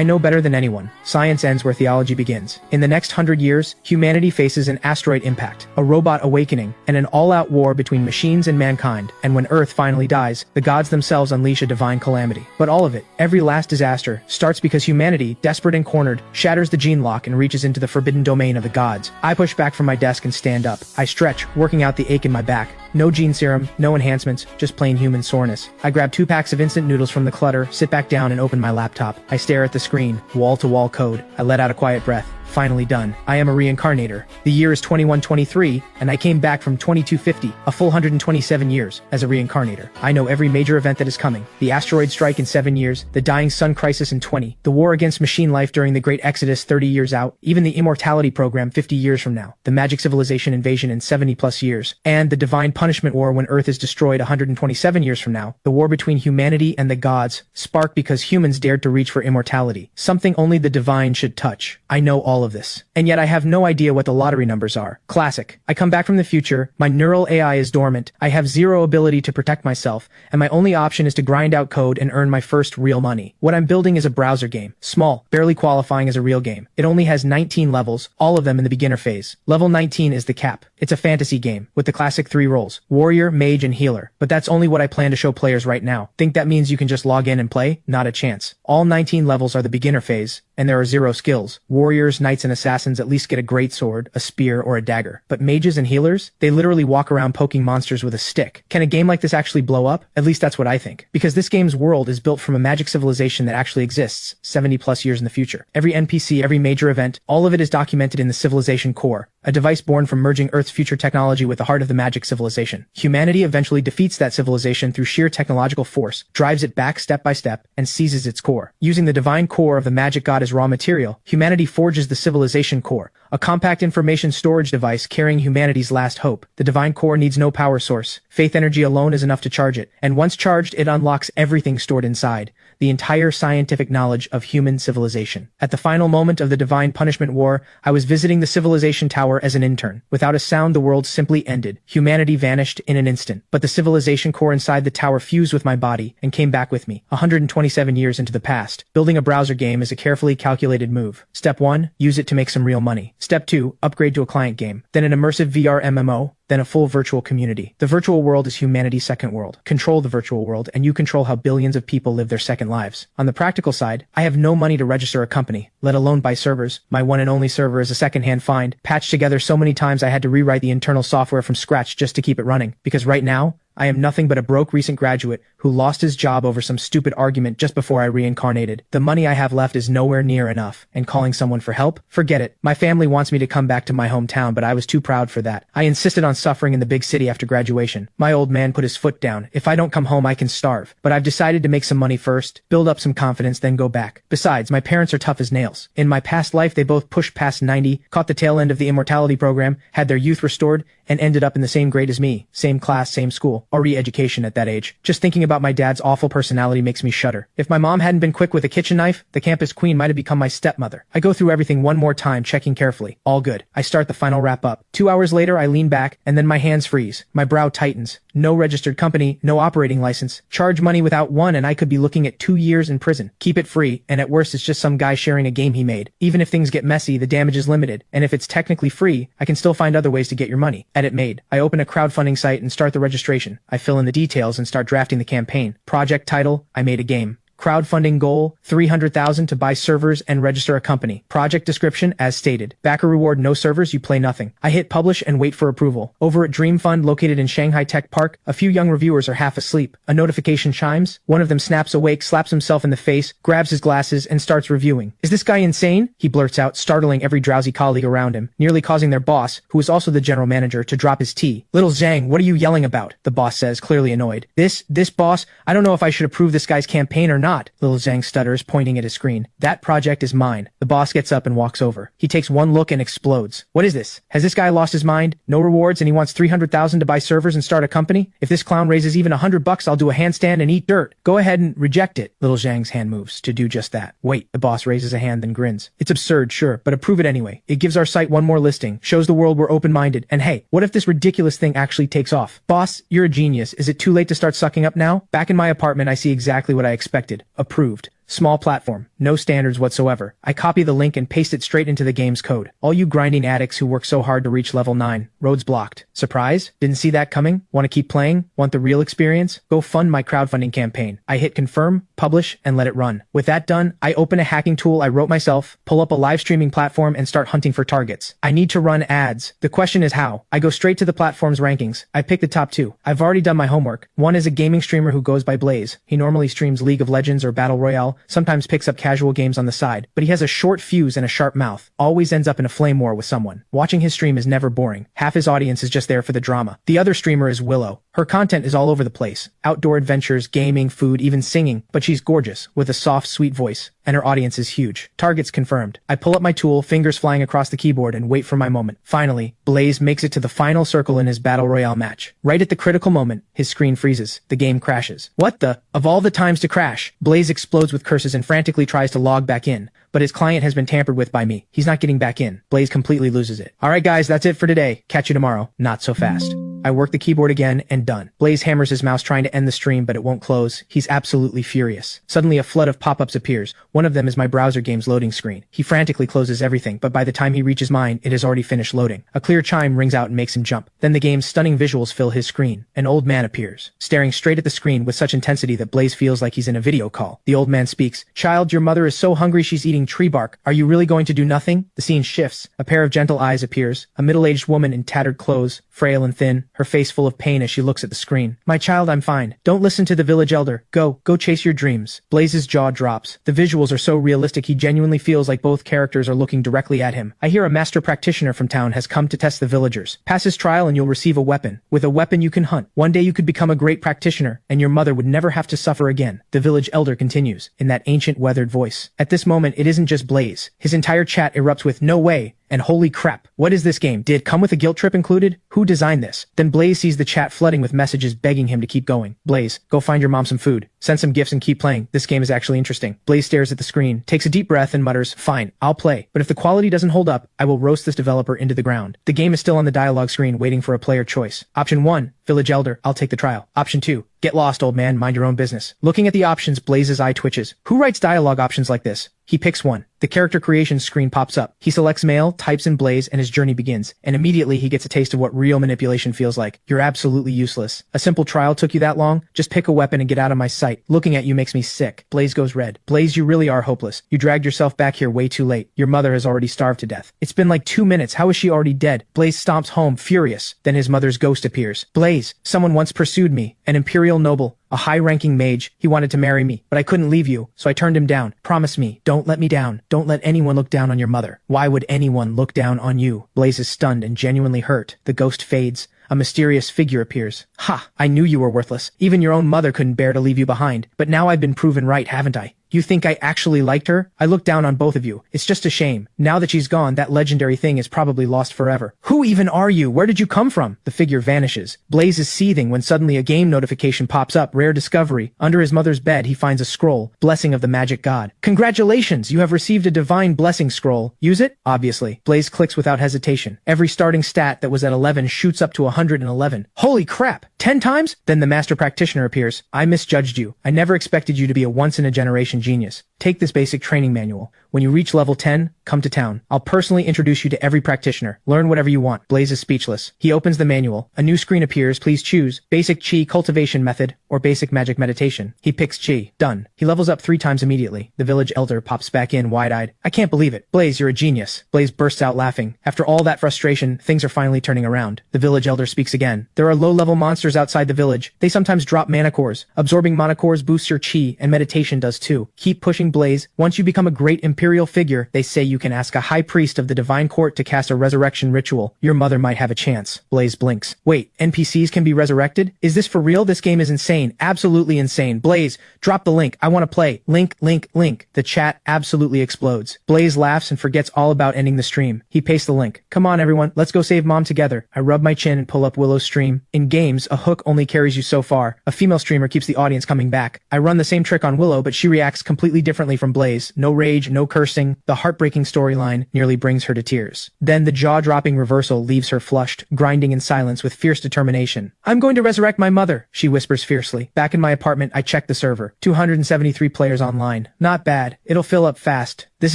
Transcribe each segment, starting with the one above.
I know better than anyone. Science ends where theology begins. In the next 100 years, humanity faces an asteroid impact, a robot awakening, and an all-out war between machines and mankind. And when Earth finally dies, the gods themselves unleash a divine calamity. But all of it, every last disaster, starts because humanity, desperate and cornered, shatters the gene lock and reaches into the forbidden domain of the gods. I push back from my desk and stand up. I stretch, working out the ache in my back. No gene serum, no enhancements, just plain human soreness. I grab 2 packs of instant noodles from the clutter, sit back down and open my laptop. I stare at the screen, wall-to-wall code. I let out a quiet breath. Finally done. I am a reincarnator. The year is 2123, and I came back from 2250, a full 127 years, as a reincarnator. I know every major event that is coming. The asteroid strike in 7 years, the dying sun crisis in 20, the war against machine life during the Great Exodus 30 years out, even the immortality program 50 years from now, the magic civilization invasion in 70 plus years, and the divine punishment war when Earth is destroyed 127 years from now, the war between humanity and the gods, sparked because humans dared to reach for immortality, something only the divine should touch. I know all of this. And yet I have no idea what the lottery numbers are. Classic. I come back from the future, my neural AI is dormant, I have zero ability to protect myself, and my only option is to grind out code and earn my first real money. What I'm building is a browser game. Small, barely qualifying as a real game. It only has 19 levels, all of them in the beginner phase. Level 19 is the cap. It's a fantasy game, with the classic 3 roles, warrior, mage, and healer. But that's only what I plan to show players right now. Think that means you can just log in and play? Not a chance. All 19 levels are the beginner phase, and there are 0 skills. Warriors, knights, and assassins at least get a greatsword, a spear, or a dagger. But mages and healers? They literally walk around poking monsters with a stick. Can a game like this actually blow up? At least that's what I think. Because this game's world is built from a magic civilization that actually exists, 70 plus years in the future. Every NPC, every major event, all of it is documented in the civilization core, a device born from merging Earth's future technology with the heart of the magic civilization. Humanity eventually defeats that civilization through sheer technological force, drives it back step by step, and seizes its core. Using the divine core of the magic god as raw material, humanity forges the civilization core, a compact information storage device carrying humanity's last hope. The divine core needs no power source. Faith energy alone is enough to charge it, and once charged, it unlocks everything stored inside, the entire scientific knowledge of human civilization. At the final moment of the divine punishment war, I was visiting the civilization tower as an intern. Without a sound, the world simply ended. Humanity vanished in an instant. But the civilization core inside the tower fused with my body and came back with me, 127 years into the past. Building a browser game is a carefully calculated move. Step 1, use it to make some real money. Step 2, upgrade to a client game. Then an immersive VR MMO, then a full virtual community. The virtual world is humanity's second world. Control the virtual world, and you control how billions of people live their second lives. On the practical side, I have no money to register a company, let alone buy servers. My one and only server is a secondhand find, patched together so many times I had to rewrite the internal software from scratch just to keep it running. Because right now, I am nothing but a broke recent graduate who lost his job over some stupid argument just before I reincarnated. The money I have left is nowhere near enough, and calling someone for help? Forget it. My family wants me to come back to my hometown, but I was too proud for that. I insisted on suffering in the big city after graduation. My old man put his foot down. If I don't come home, I can starve. But I've decided to make some money first, build up some confidence, then go back. Besides, my parents are tough as nails. In my past life, they both pushed past 90, caught the tail end of the immortality program, had their youth restored, and ended up in the same grade as me. Same class, same school. Or re-education at that age. Just thinking about my dad's awful personality makes me shudder. If my mom hadn't been quick with a kitchen knife, the campus queen might have become my stepmother. I go through everything one more time, checking carefully. All good. I start the final wrap up. 2 hours later, I lean back, and then my hands freeze. My brow tightens. No registered company, no operating license. Charge money without one, and I could be looking at 2 years in prison. Keep it free, and at worst it's just some guy sharing a game he made. Even if things get messy, the damage is limited, and if it's technically free, I can still find other ways to get your money. Edit made. I open a crowdfunding site and start the registration. I fill in the details and start drafting the campaign. Project title, I made a game. Crowdfunding goal, $300,000 to buy servers and register a company. Project description, as stated. Backer reward, no servers, you play nothing. I hit publish and wait for approval. Over at Dream Fund, located in Shanghai Tech Park, a few young reviewers are half asleep. A notification chimes. One of them snaps awake, slaps himself in the face, grabs his glasses, and starts reviewing. Is this guy insane? He blurts out, startling every drowsy colleague around him, nearly causing their boss, who is also the general manager, to drop his tea. Little Zhang, what are you yelling about? The boss says, clearly annoyed. This boss, I don't know if I should approve this guy's campaign or not. Little Zhang stutters, pointing at his screen. That project is mine. The boss gets up and walks over. He takes one look and explodes. What is this? Has this guy lost his mind? No rewards and he wants $300,000 to buy servers and start a company? If this clown raises even $100, I'll do a handstand and eat dirt. Go ahead and reject it. Little Zhang's hand moves to do just that. Wait, the boss raises a hand then grins. It's absurd, sure, but approve it anyway. It gives our site one more listing, shows the world we're open-minded, and hey, what if this ridiculous thing actually takes off? Boss, you're a genius. Is it too late to start sucking up now? Back in my apartment, I see exactly what I expected. Approved. Small platform. No standards whatsoever. I copy the link and paste it straight into the game's code. All you grinding addicts who work so hard to reach level 9. Roads blocked. Surprise? Didn't see that coming? Want to keep playing? Want the real experience? Go fund my crowdfunding campaign. I hit confirm, publish, and let it run. With that done, I open a hacking tool I wrote myself, pull up a live streaming platform, and start hunting for targets. I need to run ads. The question is how? I go straight to the platform's rankings. I pick the top 2. I've already done my homework. One is a gaming streamer who goes by Blaze. He normally streams League of Legends or Battle Royale, sometimes picks up casual games on the side, but he has a short fuse and a sharp mouth. Always ends up in a flame war with someone. Watching his stream is never boring. Half his audience is just there for the drama. The other streamer is Willow. Her content is all over the place. Outdoor adventures, gaming, food, even singing, but she's gorgeous, with a soft, sweet voice, and her audience is huge. Targets confirmed. I pull up my tool, fingers flying across the keyboard, and wait for my moment. Finally, Blaze makes it to the final circle in his Battle Royale match. Right at the critical moment, his screen freezes. The game crashes. What the? Of all the times to crash, Blaze explodes with curses and frantically tries to log back in. But his client has been tampered with by me. He's not getting back in. Blaze completely loses it. Alright guys, that's it for today. Catch you tomorrow. Not so fast. I work the keyboard again, and done. Blaze hammers his mouse trying to end the stream, but it won't close. He's absolutely furious. Suddenly a flood of pop-ups appears. One of them is my browser game's loading screen. He frantically closes everything, but by the time he reaches mine, it has already finished loading. A clear chime rings out and makes him jump. Then the game's stunning visuals fill his screen. An old man appears, staring straight at the screen with such intensity that Blaze feels like he's in a video call. The old man speaks. Child, your mother is so hungry she's eating tree bark. Are you really going to do nothing? The scene shifts. A pair of gentle eyes appears. A middle-aged woman in tattered clothes, frail and thin, her face full of pain as she looks at the screen. My child, I'm fine. Don't listen to the village elder. Go chase your dreams. Blaze's jaw drops. The visuals are so realistic he genuinely feels like both characters are looking directly at him. I hear a master practitioner from town has come to test the villagers. Pass his trial and you'll receive a weapon. With a weapon you can hunt. One day you could become a great practitioner, and your mother would never have to suffer again. The village elder continues, in that ancient weathered voice. At this moment, it isn't just Blaze. His entire chat erupts with "No way!" and "Holy crap, what is this game? Did it come with a guilt trip included? Who designed this?" Then Blaze sees the chat flooding with messages begging him to keep going. Blaze, go find your mom some food. Send some gifts and keep playing. This game is actually interesting. Blaze stares at the screen, takes a deep breath and mutters, fine, I'll play. But if the quality doesn't hold up, I will roast this developer into the ground. The game is still on the dialogue screen waiting for a player choice. Option 1, Village Elder, I'll take the trial. Option 2, get lost, old man, mind your own business. Looking at the options, Blaze's eye twitches. Who writes dialogue options like this? He picks one. The character creation screen pops up. He selects male, types in Blaze, and his journey begins. And immediately he gets a taste of what real manipulation feels like. You're absolutely useless. A simple trial took you that long? Just pick a weapon and get out of my sight. Looking at you makes me sick. Blaze goes red. Blaze, you really are hopeless. You dragged yourself back here way too late. Your mother has already starved to death. It's been like 2 minutes. How is she already dead? Blaze stomps home, furious. Then his mother's ghost appears. Blaze, someone once pursued me. An imperial noble. A high-ranking mage. He wanted to marry me, but I couldn't leave you, so I turned him down. Promise me, don't let me down. Don't let anyone look down on your mother. Why would anyone look down on you? Blaze is stunned and genuinely hurt. The ghost fades. A mysterious figure appears. Ha! I knew you were worthless. Even your own mother couldn't bear to leave you behind. But now I've been proven right, haven't I? You think I actually liked her? I looked down on both of you. It's just a shame. Now that she's gone, that legendary thing is probably lost forever. Who even are you? Where did you come from? The figure vanishes. Blaze is seething when suddenly a game notification pops up. Rare discovery. Under his mother's bed, he finds a scroll. Blessing of the magic god. Congratulations! You have received a divine blessing scroll. Use it? Obviously. Blaze clicks without hesitation. Every starting stat that was at 11 shoots up to 111. Holy crap! 10 times? Then the master practitioner appears. I misjudged you. I never expected you to be a once-in-a-generation genius. Take this basic training manual. When you reach level 10, come to town. I'll personally introduce you to every practitioner. Learn whatever you want. Blaze is speechless. He opens the manual. A new screen appears. Please choose basic chi cultivation method or basic magic meditation. He picks chi. Done. He levels up 3 times immediately. The village elder pops back in wide-eyed. I can't believe it. Blaze, you're a genius. Blaze bursts out laughing. After all that frustration, things are finally turning around. The village elder speaks again. There are low-level monsters outside the village. They sometimes drop mana cores. Absorbing mana cores boosts your chi, and meditation does too. Keep pushing, Blaze. Once you become a great imperial figure, they say you can ask a high priest of the divine court to cast a resurrection ritual. Your mother might have a chance. Blaze blinks. Wait, NPCs can be resurrected? Is this for real? This game is insane. Absolutely insane. Blaze, drop the link. I want to play. Link, link, link. The chat absolutely explodes. Blaze laughs and forgets all about ending the stream. He pastes the link. Come on, everyone. Let's go save mom together. I rub my chin and pull up Willow's stream. In games, a hook only carries you so far. A female streamer keeps the audience coming back. I run the same trick on Willow, but she reacts completely differently from Blaze. No rage, no cursing, the heartbreaking storyline nearly brings her to tears. Then the jaw-dropping reversal leaves her flushed, grinding in silence with fierce determination. "I'm going to resurrect my mother," she whispers fiercely. Back in my apartment, I check the server. 273 players online. Not bad. It'll fill up fast. This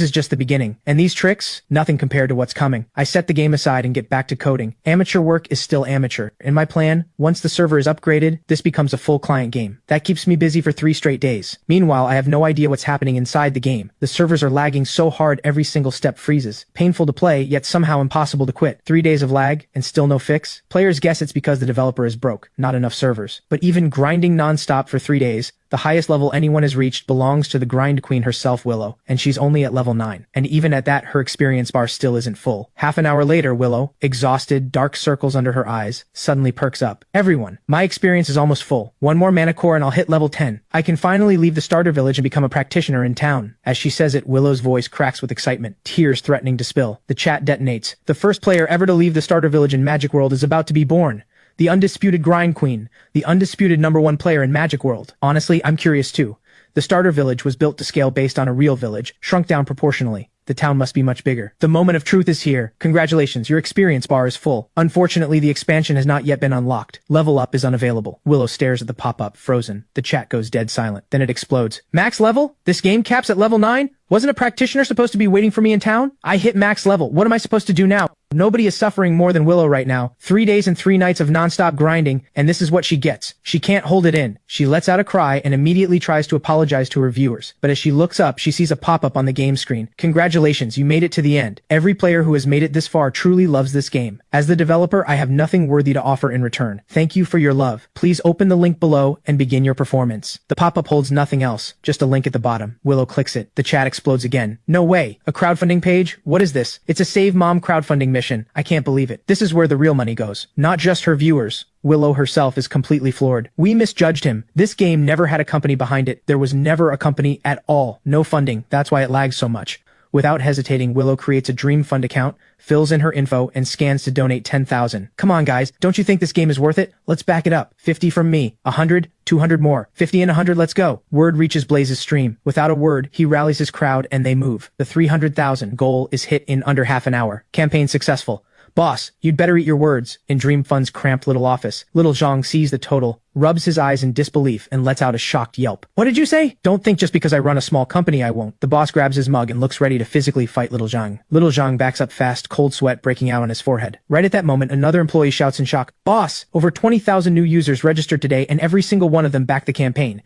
is just the beginning. And these tricks? Nothing compared to what's coming. I set the game aside and get back to coding. Amateur work is still amateur. In my plan, once the server is upgraded, this becomes a full client game. That keeps me busy for 3 straight days. Meanwhile, I have no idea what's happening inside the game. The servers are lagging so hard every single step freezes. Painful to play, yet somehow impossible to quit. 3 days of lag, and still no fix? Players guess it's because the developer is broke. Not enough servers. But even grinding non-stop for 3 days, the highest level anyone has reached belongs to the grind queen herself, Willow, and she's only at level 9. And even at that, her experience bar still isn't full. Half an hour later, Willow, exhausted, dark circles under her eyes, suddenly perks up. "Everyone, my experience is almost full. 1 more mana core and I'll hit level 10. I can finally leave the starter village and become a practitioner in town." As she says it, Willow's voice cracks with excitement, tears threatening to spill. The chat detonates. The first player ever to leave the starter village in Magic World is about to be born. The undisputed grind queen, the undisputed #1 player in Magic World. Honestly, I'm curious too. The starter village was built to scale based on a real village, shrunk down proportionally. The town must be much bigger. The moment of truth is here. Congratulations, your experience bar is full. Unfortunately, the expansion has not yet been unlocked. Level up is unavailable. Willow stares at the pop-up, frozen. The chat goes dead silent. Then it explodes. "Max level? This game caps at level 9? Wasn't a practitioner supposed to be waiting for me in town? I hit max level. What am I supposed to do now?" Nobody is suffering more than Willow right now. 3 days and 3 nights of non-stop grinding, and this is what she gets. She can't hold it in. She lets out a cry and immediately tries to apologize to her viewers. But as she looks up, she sees a pop-up on the game screen. "Congratulations, you made it to the end. Every player who has made it this far truly loves this game. As the developer, I have nothing worthy to offer in return. Thank you for your love. Please open the link below and begin your performance." The pop-up holds nothing else, just a link at the bottom. Willow clicks it. The chat explodes again. "No way. A crowdfunding page? What is this? It's a Save Mom crowdfunding mission. I can't believe it. This is where the real money goes. Not just her viewers." Willow herself is completely floored. "We misjudged him. This game never had a company behind it. There was never a company at all. No funding. That's why it lags so much." Without hesitating, Willow creates a Dream Fund account, fills in her info, and scans to donate 10,000. "Come on, guys. Don't you think this game is worth it? Let's back it up. 50 from me. 100, 200 more. 50 and 100, let's go." Word reaches Blaze's stream. Without a word, he rallies his crowd and they move. The 300,000 goal is hit in under half an hour. Campaign successful. "Boss, you'd better eat your words." In Dream Fund's cramped little office, Little Zhang sees the total, rubs his eyes in disbelief, and lets out a shocked yelp. "What did you say?" "Don't think just because I run a small company I won't." The boss grabs his mug and looks ready to physically fight Little Zhang. Little Zhang backs up fast, cold sweat breaking out on his forehead. Right at that moment, another employee shouts in shock, "Boss, over 20,000 new users registered today and every single one of them backed the campaign.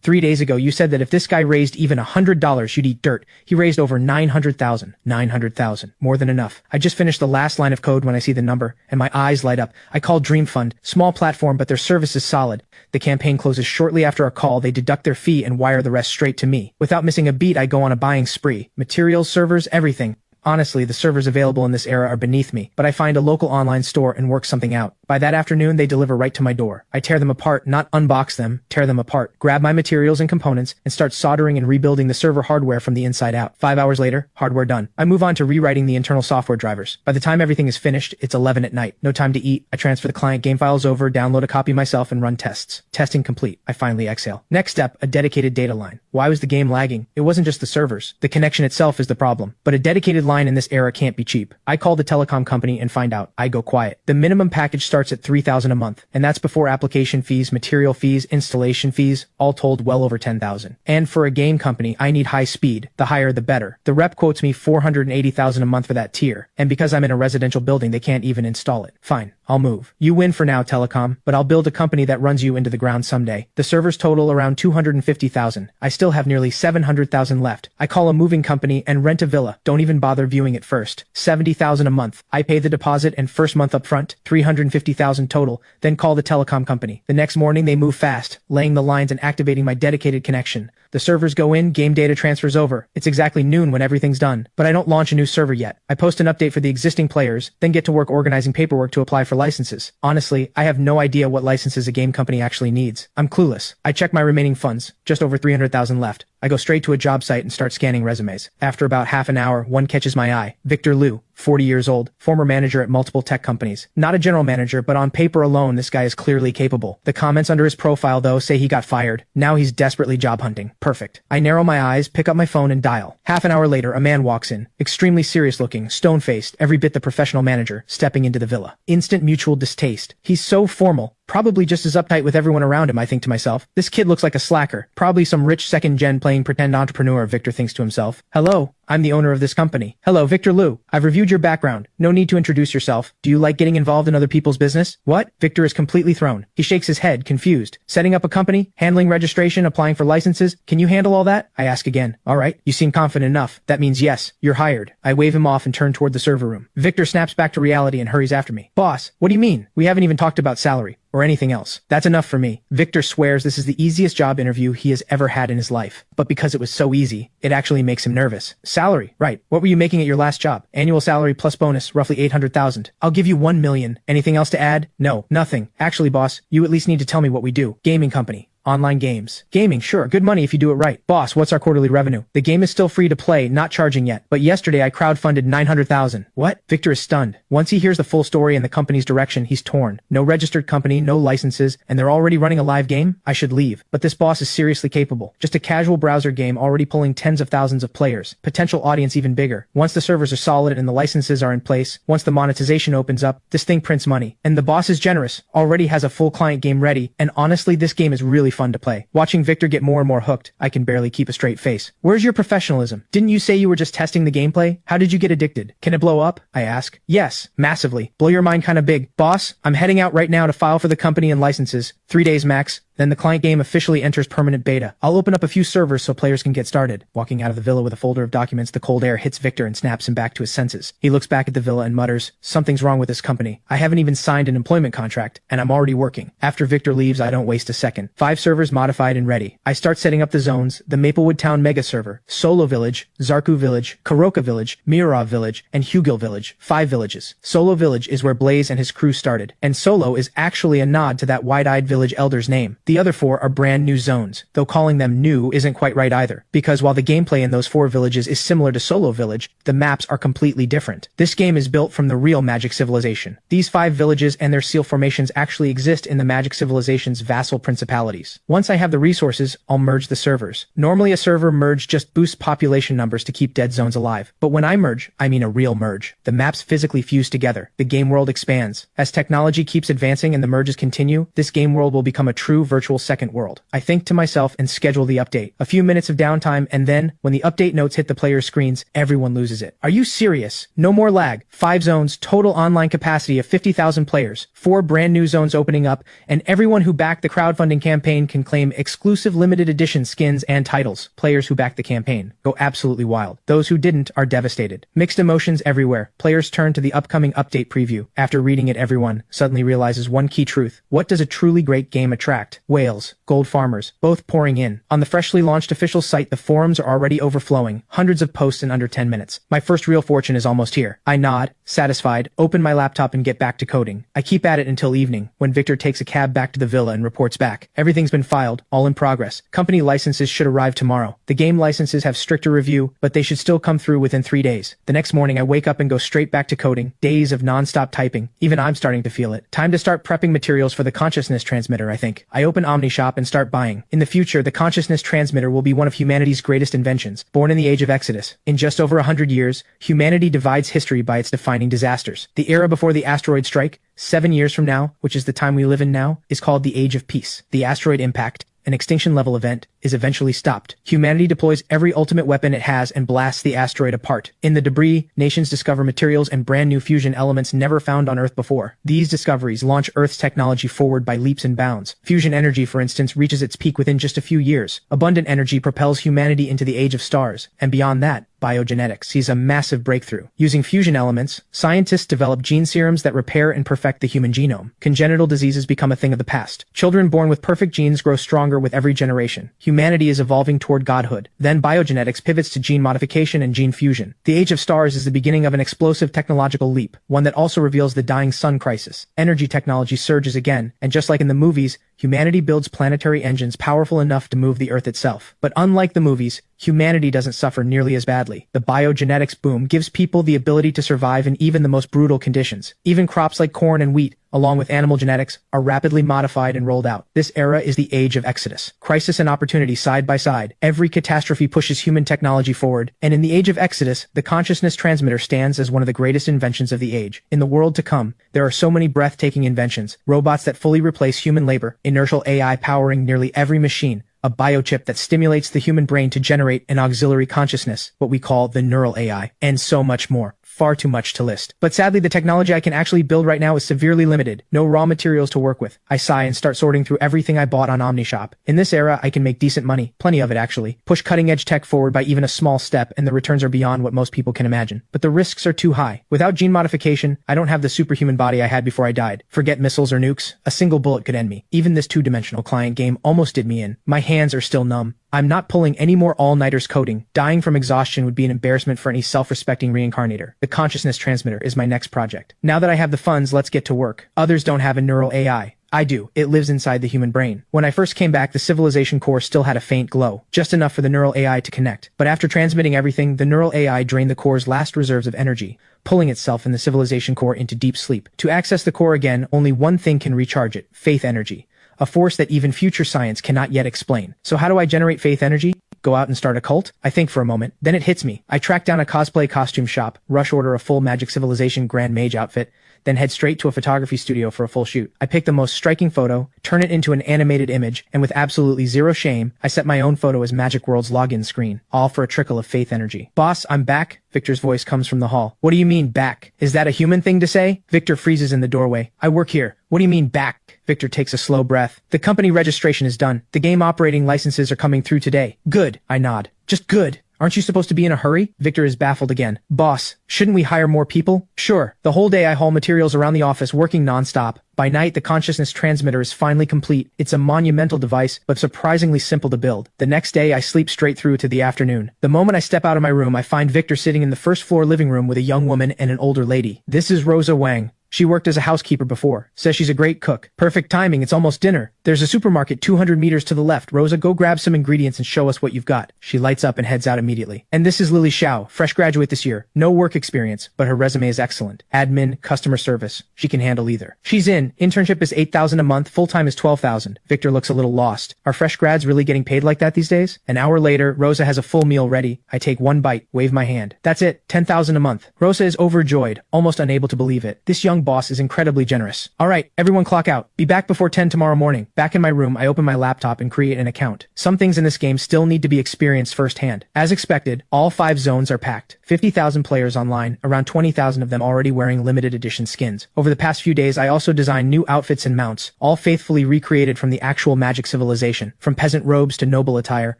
3 days ago you said that if this guy raised even $100, you'd eat dirt. He raised over 900,000. 900,000. More than enough. I just finished the last line of code when I see the number, and my eyes light up. I called Dream Fund. Small platform, but their service is solid. The campaign closes shortly after our call. They deduct their fee and wire the rest straight to me. Without missing a beat, I go on a buying spree. Materials, servers, everything. Honestly, the servers available in this era are beneath me, but I find a local online store and work something out. By that afternoon, they deliver right to my door. I tear them apart, not unbox them, tear them apart, grab my materials and components, and start soldering and rebuilding the server hardware from the inside out. 5 hours later, hardware done. I move on to rewriting the internal software drivers. By the time everything is finished, it's 11 at night. No time to eat. I transfer the client game files over, download a copy myself, and run tests. Testing complete. I finally exhale. Next step, a dedicated data line. Why was the game lagging? It wasn't just the servers. The connection itself is the problem. But a dedicated line in this era can't be cheap. I call the telecom company and find out. I go quiet. The minimum package starts at $3,000 a month, and that's before application fees, material fees, installation fees, all told well over $10,000. And for a game company, I need high speed. The higher the better. The rep quotes me $480,000 a month for that tier, and because I'm in a residential building, they can't even install it. Fine, I'll move. You win for now, telecom, but I'll build a company that runs you into the ground someday. The servers total around 250,000. I still have nearly 700,000 left. I call a moving company and rent a villa. Don't even bother viewing it first. 70,000 a month. I pay the deposit and first month up front, 350,000 total, then call the telecom company. The next morning they move fast, laying the lines and activating my dedicated connection. The servers go in, game data transfers over. It's exactly noon when everything's done, but I don't launch a new server yet. I post an update for the existing players, then get to work organizing paperwork to apply for licenses. Honestly, I have no idea what licenses a game company actually needs. I'm clueless. I check my remaining funds, just over 300,000 left. I go straight to a job site and start scanning resumes. After about half an hour, one catches my eye. Victor Liu, 40 years old, former manager at multiple tech companies. Not a general manager, but on paper alone, this guy is clearly capable. The comments under his profile, though, say he got fired. Now he's desperately job hunting. Perfect. I narrow my eyes, pick up my phone, and dial. Half an hour later, a man walks in. Extremely serious looking, stone-faced, every bit the professional manager, stepping into the villa. Instant mutual distaste. He's so formal. Probably just as uptight with everyone around him, I think to myself. This kid looks like a slacker. Probably some rich second-gen playing pretend entrepreneur, Victor thinks to himself. Hello, I'm the owner of this company. Hello, Victor Liu. I've reviewed your background. No need to introduce yourself. Do you like getting involved in other people's business? What? Victor is completely thrown. He shakes his head, confused. Setting up a company? Handling registration? Applying for licenses? Can you handle all that? I ask again. All right, you seem confident enough. That means yes, you're hired. I wave him off and turn toward the server room. Victor snaps back to reality and hurries after me. Boss, what do you mean? We haven't even talked about salary or anything else. That's enough for me. Victor swears this is the easiest job interview he has ever had in his life. But because it was so easy, it actually makes him nervous. Salary, right. What were you making at your last job? Annual salary plus bonus, roughly 800,000. I'll give you 1 million. Anything else to add? No, nothing. Actually, boss, you at least need to tell me what we do. Gaming company. Online games. Gaming, sure, good money if you do it right. Boss, what's our quarterly revenue? The game is still free to play, not charging yet, but yesterday I crowdfunded 900,000. What? Victor is stunned. Once he hears the full story and the company's direction, he's torn. No registered company, no licenses, and they're already running a live game? I should leave. But this boss is seriously capable. Just a casual browser game already pulling tens of thousands of players. Potential audience even bigger. Once the servers are solid and the licenses are in place, once the monetization opens up, this thing prints money. And the boss is generous, already has a full client game ready, and honestly, this game is really fun to play. Watching Victor get more and more hooked, I can barely keep a straight face. Where's your professionalism? Didn't you say you were just testing the gameplay? How did you get addicted? Can it blow up? I ask. Yes, massively. Blow your mind kinda big. Boss, I'm heading out right now to file for the company and licenses. 3 days max. Then the client game officially enters permanent beta. I'll open up a few servers so players can get started. Walking out of the villa with a folder of documents, the cold air hits Victor and snaps him back to his senses. He looks back at the villa and mutters, something's wrong with this company. I haven't even signed an employment contract, and I'm already working. After Victor leaves, I don't waste a second. 5 servers modified and ready. I start setting up the zones, the Maplewood Town Mega Server, Solo Village, Zarku Village, Kuroka Village, Mirov Village, and Hugil Village. 5 villages. Solo Village is where Blaze and his crew started, and Solo is actually a nod to that wide-eyed village elder's name. The other 4 are brand new zones, though calling them new isn't quite right either, because while the gameplay in those 4 villages is similar to Solo Village, the maps are completely different. This game is built from the real Magic Civilization. These 5 villages and their seal formations actually exist in the Magic Civilization's vassal principalities. Once I have the resources, I'll merge the servers. Normally a server merge just boosts population numbers to keep dead zones alive, but when I merge, I mean a real merge. The maps physically fuse together. The game world expands. As technology keeps advancing and the merges continue, this game world will become a true virtual second world. I think to myself and schedule the update. A few minutes of downtime, and then, when the update notes hit the player's screens, everyone loses it. Are you serious? No more lag. 5 zones, total online capacity of 50,000 players, 4 brand new zones opening up, and everyone who backed the crowdfunding campaign can claim exclusive limited edition skins and titles. Players who backed the campaign go absolutely wild. Those who didn't are devastated. Mixed emotions everywhere. Players turn to the upcoming update preview. After reading it, everyone suddenly realizes one key truth. What does a truly great game attract? Whales. Gold farmers, both pouring in. On the freshly launched official site, the forums are already overflowing. Hundreds of posts in under 10 minutes. My first real fortune is almost here. I nod, satisfied, open my laptop and get back to coding. I keep at it until evening, when Victor takes a cab back to the villa and reports back. Everything's been filed, all in progress. Company licenses should arrive tomorrow. The game licenses have stricter review, but they should still come through within 3 days. The next morning I wake up and go straight back to coding. Days of non-stop typing. Even I'm starting to feel it. Time to start prepping materials for the consciousness transmitter, I think. I open OmniShop and start buying. In the future, the consciousness transmitter will be one of humanity's greatest inventions, born in the age of Exodus. In just over 100 years, humanity divides history by its defining disasters. The era before the asteroid strike, 7 years from now, which is the time we live in now, is called the Age of Peace. The asteroid impact, an extinction-level event, is eventually stopped. Humanity deploys every ultimate weapon it has and blasts the asteroid apart. In the debris, nations discover materials and brand new fusion elements never found on Earth before. These discoveries launch Earth's technology forward by leaps and bounds. Fusion energy, for instance, reaches its peak within just a few years. Abundant energy propels humanity into the age of stars, and beyond that, biogenetics sees a massive breakthrough. Using fusion elements, scientists develop gene serums that repair and perfect the human genome. Congenital diseases become a thing of the past. Children born with perfect genes grow stronger with every generation. Humanity is evolving toward godhood. Then biogenetics pivots to gene modification and gene fusion. The Age of Stars is the beginning of an explosive technological leap, one that also reveals the dying sun crisis. Energy technology surges again, and just like in the movies, Humanity builds planetary engines powerful enough to move the Earth itself. But unlike the movies, humanity doesn't suffer nearly as badly. The biogenetics boom gives people the ability to survive in even the most brutal conditions. Even crops like corn and wheat, along with animal genetics, are rapidly modified and rolled out. This era is the age of Exodus. Crisis and opportunity side by side. Every catastrophe pushes human technology forward, and in the age of Exodus, the consciousness transmitter stands as one of the greatest inventions of the age. In the world to come, there are so many breathtaking inventions. Robots that fully replace human labor, inertial AI powering nearly every machine, a biochip that stimulates the human brain to generate an auxiliary consciousness, what we call the neural AI, and so much more. Far too much to list. But sadly, the technology I can actually build right now is severely limited. No raw materials to work with. I sigh and start sorting through everything I bought on OmniShop. In this era, I can make decent money. Plenty of it, actually. Push cutting-edge tech forward by even a small step, and the returns are beyond what most people can imagine. But the risks are too high. Without gene modification, I don't have the superhuman body I had before I died. Forget missiles or nukes. A single bullet could end me. Even this two-dimensional client game almost did me in. My hands are still numb. I'm not pulling any more all-nighters coding. Dying from exhaustion would be an embarrassment for any self-respecting reincarnator. The consciousness transmitter is my next project. Now that I have the funds, let's get to work. Others don't have a neural AI. I do. It lives inside the human brain. When I first came back, the civilization core still had a faint glow, just enough for the neural AI to connect. But after transmitting everything, the neural AI drained the core's last reserves of energy, pulling itself and the civilization core into deep sleep. To access the core again, only one thing can recharge it: faith energy. A force that even future science cannot yet explain. So how do I generate faith energy? Go out and start a cult? I think for a moment. Then it hits me. I track down a cosplay costume shop, rush order a full Magic Civilization Grand Mage outfit, then head straight to a photography studio for a full shoot. I pick the most striking photo, turn it into an animated image, and with absolutely zero shame, I set my own photo as Magic World's login screen, all for a trickle of faith energy. Boss, I'm back. Victor's voice comes from the hall. What do you mean, back? Is that a human thing to say? Victor freezes in the doorway. I work here. What do you mean, back? Victor takes a slow breath. The company registration is done. The game operating licenses are coming through today. Good, I nod. Just good. Aren't you supposed to be in a hurry? Victor is baffled again. Boss, shouldn't we hire more people? Sure. The whole day I haul materials around the office working nonstop. By night, the consciousness transmitter is finally complete. It's a monumental device, but surprisingly simple to build. The next day, I sleep straight through to the afternoon. The moment I step out of my room, I find Victor sitting in the first floor living room with a young woman and an older lady. This is Rosa Wang. She worked as a housekeeper before. Says she's a great cook. Perfect timing, it's almost dinner. There's a supermarket 200 meters to the left. Rosa, go grab some ingredients and show us what you've got. She lights up and heads out immediately. And this is Lily Xiao, fresh graduate this year. No work experience, but her resume is excellent. Admin, customer service. She can handle either. She's in. Internship is $8,000 a month. Full-time is $12,000. Victor looks a little lost. Are fresh grads really getting paid like that these days? An hour later, Rosa has a full meal ready. I take one bite, wave my hand. That's it. $10,000 a month. Rosa is overjoyed, almost unable to believe it. This young boss is incredibly generous. All right, everyone clock out. Be back before 10 tomorrow morning. Back in my room, I open my laptop and create an account. Some things in this game still need to be experienced firsthand. As expected, all 5 zones are packed. 50,000 players online, around 20,000 of them already wearing limited edition skins. Over the past few days, I also designed new outfits and mounts, all faithfully recreated from the actual Magic Civilization. From peasant robes to noble attire,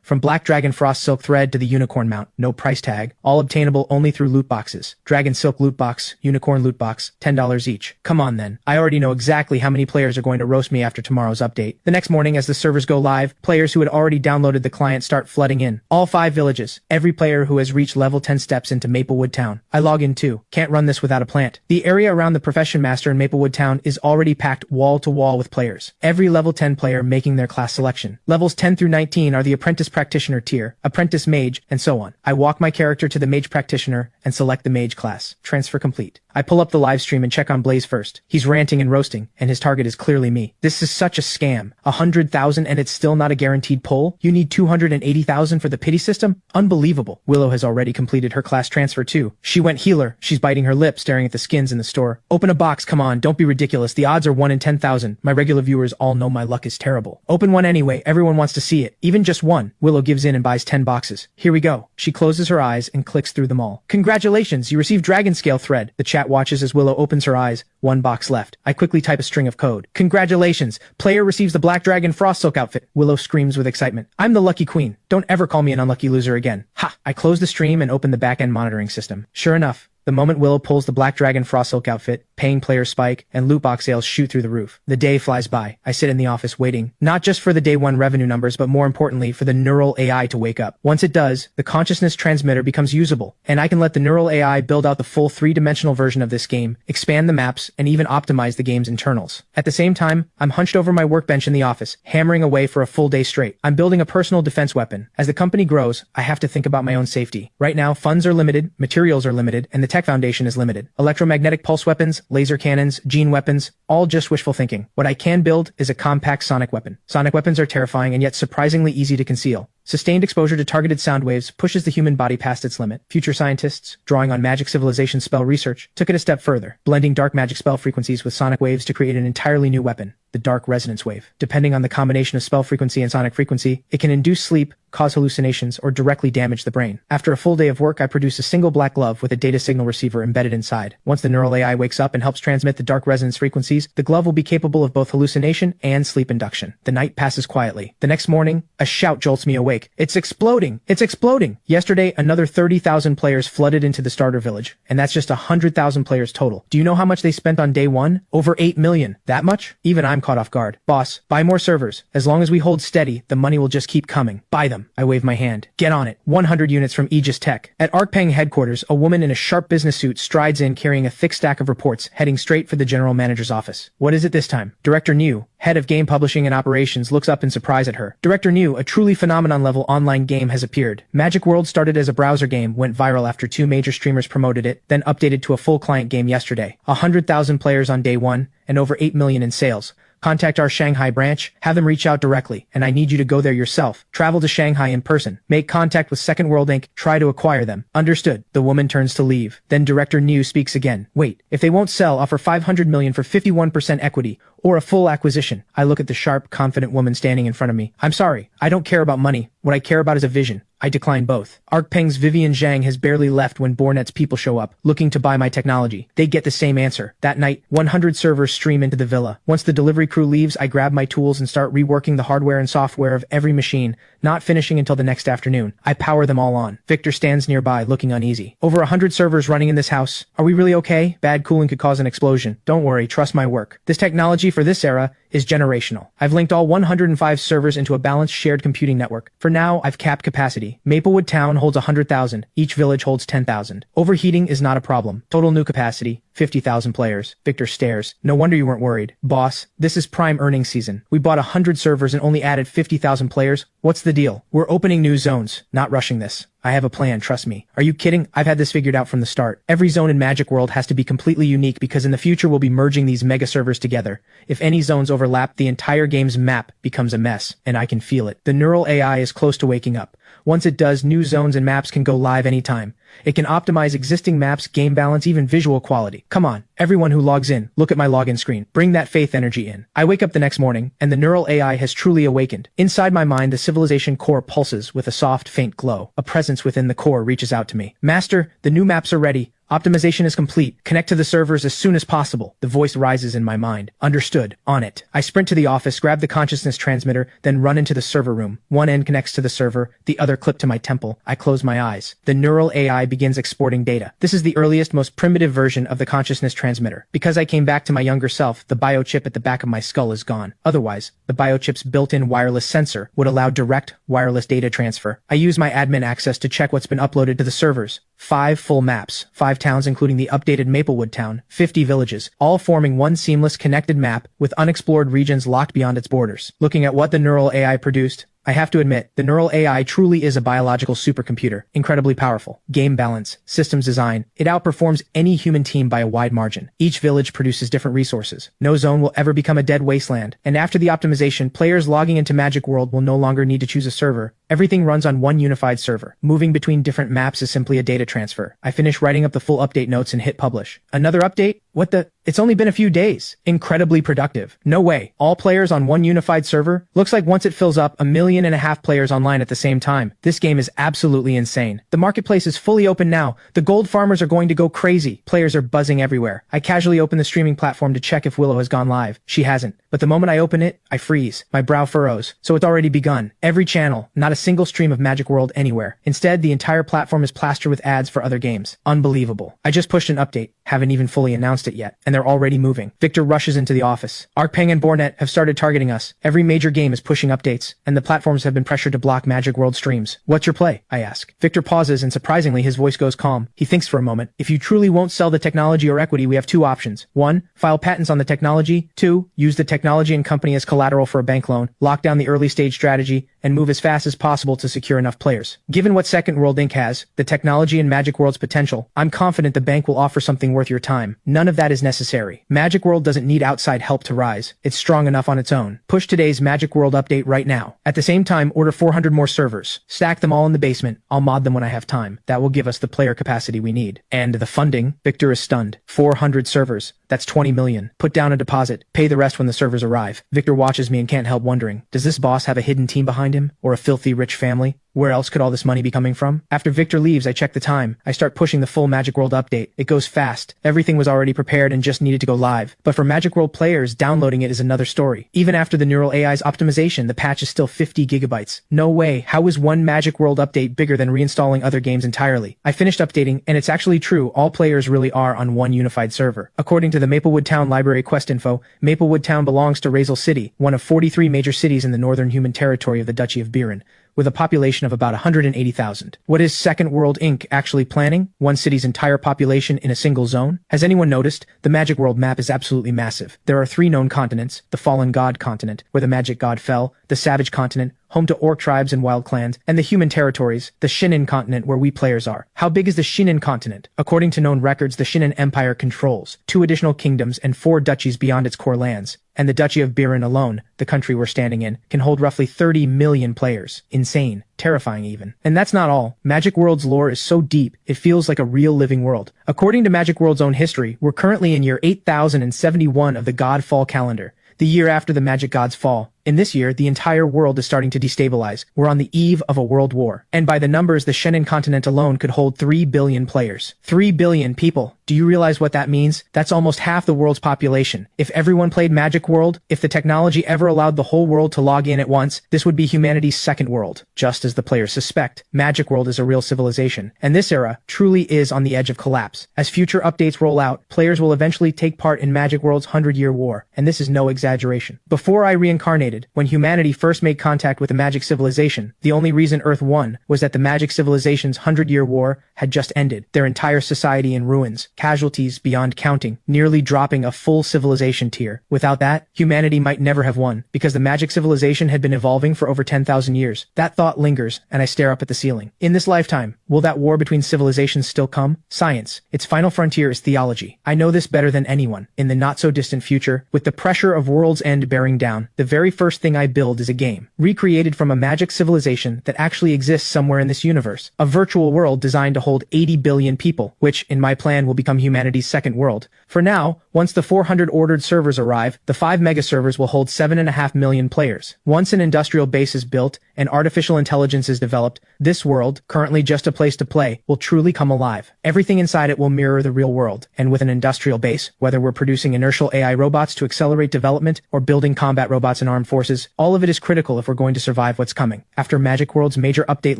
from Black Dragon Frost Silk Thread to the Unicorn mount. No price tag. All obtainable only through loot boxes. Dragon Silk loot box, Unicorn loot box, $10 each. Come on then. I already know exactly how many players are going to roast me after tomorrow's update. The next morning, as the servers go live, players who had already downloaded the client start flooding in. All 5 villages. Every player who has reached level 10 steps into Maplewood Town. I log in too. Can't run this without a plant. The area around the Profession Master in Maplewood Town is already packed wall to wall with players. Every level 10 player making their class selection. Levels 10 through 19 are the Apprentice Practitioner tier, Apprentice Mage, and so on. I walk my character to the Mage Practitioner and select the Mage class. Transfer complete. I pull up the live stream and check on Blaze first. He's ranting and roasting, and his target is clearly me. This is such a scam. 100,000 and it's still not a guaranteed pull? You need 280,000 for the pity system? Unbelievable. Willow has already completed her class transfer too. She went healer. She's biting her lip, staring at the skins in the store. Open a box, come on, don't be ridiculous. The odds are 1 in 10,000. My regular viewers all know my luck is terrible. Open one anyway, everyone wants to see it. Even just one. Willow gives in and buys 10 boxes. Here we go. She closes her eyes and clicks through them all. Congratulations, you received Dragon Scale Thread. The chat watches as Willow opens her eyes. 1 box left. I quickly type a string of code. Congratulations! Player receives the Black Dragon Frost Silk outfit. Willow screams with excitement. I'm the lucky queen. Don't ever call me an unlucky loser again. Ha! I close the stream and open the back-end monitoring system. Sure enough, the moment Willow pulls the Black Dragon Frost Silk outfit, paying players spike, and loot box sales shoot through the roof. The day flies by. I sit in the office waiting, not just for the day one revenue numbers, but more importantly, for the neural AI to wake up. Once it does, the consciousness transmitter becomes usable, and I can let the neural AI build out the full three-dimensional version of this game, expand the maps, and even optimize the game's internals. At the same time, I'm hunched over my workbench in the office, hammering away for a full day straight. I'm building a personal defense weapon. As the company grows, I have to think about my own safety. Right now, funds are limited, materials are limited, and the tech foundation is limited. Electromagnetic pulse weapons, laser cannons, gene weapons, all just wishful thinking. What I can build is a compact sonic weapon. Sonic weapons are terrifying and yet surprisingly easy to conceal. Sustained exposure to targeted sound waves pushes the human body past its limit. Future scientists, drawing on magic civilization spell research, took it a step further, blending dark magic spell frequencies with sonic waves to create an entirely new weapon, the dark resonance wave. Depending on the combination of spell frequency and sonic frequency, it can induce sleep, cause hallucinations, or directly damage the brain. After a full day of work, I produce a single black glove with a data signal receiver embedded inside. Once the neural AI wakes up and helps transmit the dark resonance frequencies, the glove will be capable of both hallucination and sleep induction. The night passes quietly. The next morning, a shout jolts me awake. It's exploding! It's exploding! Yesterday, another 30,000 players flooded into the starter village, and that's just 100,000 players total. Do you know how much they spent on day one? Over 8 million. That much? Even I'm caught off guard. Boss, buy more servers. As long as we hold steady, the money will just keep coming. Buy them. I wave my hand. Get on it. 100 units from Aegis Tech. At Arkpeng headquarters, a woman in a sharp business suit strides in carrying a thick stack of reports, heading straight for the general manager's office. What is it this time? Director New, head of game publishing and operations, looks up in surprise at her. Director New, a truly phenomenon-level online game has appeared. Magic World started as a browser game, went viral after 2 major streamers promoted it, then updated to a full client game yesterday. 100,000 players on day one, and over 8 million in sales. Contact our Shanghai branch, have them reach out directly, and I need you to go there yourself. Travel to Shanghai in person. Make contact with Second World Inc. Try to acquire them. Understood. The woman turns to leave. Then Director New speaks again. Wait, if they won't sell, offer 500 million for 51% equity, or a full acquisition. I look at the sharp, confident woman standing in front of me. I'm sorry, I don't care about money. What I care about is a vision. I decline both. Arkpeng's Vivian Zhang has barely left when Bornet's people show up, looking to buy my technology. They get the same answer. That night, 100 servers stream into the villa. Once the delivery crew leaves, I grab my tools and start reworking the hardware and software of every machine, not finishing until the next afternoon. I power them all on. Victor stands nearby, looking uneasy. Over 100 servers running in this house. Are we really okay? Bad cooling could cause an explosion. Don't worry, trust my work. This technology for this era is generational. I've linked all 105 servers into a balanced shared computing network. For now, I've capped capacity. Maplewood Town holds 100,000. Each village holds 10,000. Overheating is not a problem. Total new capacity, 50,000 players. Victor stares. No wonder you weren't worried. Boss, this is prime earnings season. We bought 100 servers and only added 50,000 players. What's the deal? We're opening new zones. Not rushing this. I have a plan, trust me. Are you kidding? I've had this figured out from the start. Every zone in Magic World has to be completely unique because in the future we'll be merging these mega servers together. If any zones overlap, the entire game's map becomes a mess, and I can feel it. The neural AI is close to waking up. Once it does, new zones and maps can go live anytime. It can optimize existing maps, game balance, even visual quality. Come on, everyone who logs in, look at my login screen. Bring that faith energy in. I wake up the next morning, and the neural AI has truly awakened. Inside my mind, the civilization core pulses with a soft, faint glow. A presence within the core reaches out to me. Master, the new maps are ready. Optimization is complete. Connect to the servers as soon as possible. The voice rises in my mind. Understood. On it. I sprint to the office, grab the consciousness transmitter, then run into the server room. One end connects to the server, the other clipped to my temple. I close my eyes. The neural AI begins exporting data. This is the earliest, most primitive version of the consciousness transmitter. Because I came back to my younger self, the biochip at the back of my skull is gone. Otherwise, the biochip's built-in wireless sensor would allow direct wireless data transfer. I use my admin access to check what's been uploaded to the servers. 5 full maps, 5 towns including the updated Maplewood town, 50 villages, all forming one seamless connected map with unexplored regions locked beyond its borders. Looking at what the neural AI produced, I have to admit, the neural AI truly is a biological supercomputer, incredibly powerful. Game balance, systems design, it outperforms any human team by a wide margin. Each village produces different resources. No zone will ever become a dead wasteland, and after the optimization, players logging into Magic World will no longer need to choose a server. Everything runs on one unified server. Moving between different maps is simply a data transfer. I finish writing up the full update notes and hit publish. Another update? What the? It's only been a few days. Incredibly productive. No way. All players on one unified server? Looks like once it fills up, 1.5 million players online at the same time. This game is absolutely insane. The marketplace is fully open now. The gold farmers are going to go crazy. Players are buzzing everywhere. I casually open the streaming platform to check if Willow has gone live. She hasn't. But the moment I open it, I freeze. My brow furrows. So it's already begun. Every channel, not a single stream of Magic World anywhere. Instead, the entire platform is plastered with ads for other games. Unbelievable. I just pushed an update. haven't even fully announced it yet, and they're already moving. Victor rushes into the office. Arkpeng and Bornet have started targeting us. Every major game is pushing updates, and the platforms have been pressured to block Magic World streams. What's your play? I ask. Victor pauses, and surprisingly his voice goes calm. He thinks for a moment. If you truly won't sell the technology or equity, we have two options. 1. File patents on the technology. 2. Use the technology and company as collateral for a bank loan, lock down the early stage strategy, and move as fast as possible to secure enough players. Given what Second World Inc. has, the technology and Magic World's potential, I'm confident the bank will offer something worth your time. None of that is necessary. Magic World doesn't need outside help to rise. It's strong enough on its own. Push today's Magic World update right now. At the same time, order 400 more servers. Stack them all in the basement. I'll mod them when I have time. That will give us the player capacity we need. And the funding? Victor is stunned. 400 servers. That's 20 million. Put down a deposit. Pay the rest when the servers arrive. Victor watches me and can't help wondering, does this boss have a hidden team behind him? Or a filthy rich family? Where else could all this money be coming from? After Victor leaves, I check the time. I start pushing the full Magic World update. It goes fast. Everything was already prepared and just needed to go live. But for Magic World players, downloading it is another story. Even after the neural AI's optimization, the patch is still 50 gigabytes. No way. How is one Magic World update bigger than reinstalling other games entirely? I finished updating, and it's actually true. All players really are on one unified server. According to the Maplewood Town Library quest info, Maplewood Town belongs to Razel City, one of 43 major cities in the northern human territory of the Duchy of Biren, with a population of about 180,000. What is Second World Inc. actually planning? One city's entire population in a single zone? Has anyone noticed? The Magic World map is absolutely massive. There are 3 known continents: the Fallen God continent, where the magic god fell, the Savage continent, home to orc tribes and wild clans, and the human territories, the Shinin continent, where we players are. How big is the Shinin continent? According to known records, the Shinin Empire controls 2 additional kingdoms and 4 duchies beyond its core lands. And the Duchy of Biren alone, the country we're standing in, can hold roughly 30 million players. Insane. Terrifying even. And that's not all. Magic World's lore is so deep, it feels like a real living world. According to Magic World's own history, we're currently in year 8071 of the God Fall calendar, the year after the magic gods fall. In this year, the entire world is starting to destabilize. We're on the eve of a world war. And by the numbers, the Shinin continent alone could hold 3 billion players. 3 billion people. Do you realize what that means? That's almost half the world's population. If everyone played Magic World, if the technology ever allowed the whole world to log in at once, this would be humanity's second world. Just as the players suspect, Magic World is a real civilization. And this era truly is on the edge of collapse. As future updates roll out, players will eventually take part in Magic World's 100-year war. And this is no exaggeration. Before I reincarnated, when humanity first made contact with the magic civilization, the only reason Earth won was that the magic civilization's 100-year war had just ended, their entire society in ruins, casualties beyond counting, nearly dropping a full civilization tier. Without that, humanity might never have won, because the magic civilization had been evolving for over 10,000 years. That thought lingers, and I stare up at the ceiling. In this lifetime, will that war between civilizations still come? Science. Its final frontier is theology. I know this better than anyone. In the not-so-distant future, with the pressure of world's end bearing down, the very first thing I build is a game, recreated from a magic civilization that actually exists somewhere in this universe. A virtual world designed to hold 80 billion people, which, in my plan, will become humanity's second world. For now, once the 400 ordered servers arrive, the 5 mega servers will hold 7.5 million players. Once an industrial base is built and artificial intelligence is developed, this world, currently just a place to play, will truly come alive. Everything inside it will mirror the real world. And with an industrial base, whether we're producing inertial AI robots to accelerate development or building combat robots and armed forces, all of it is critical if we're going to survive what's coming. After Magic World's major update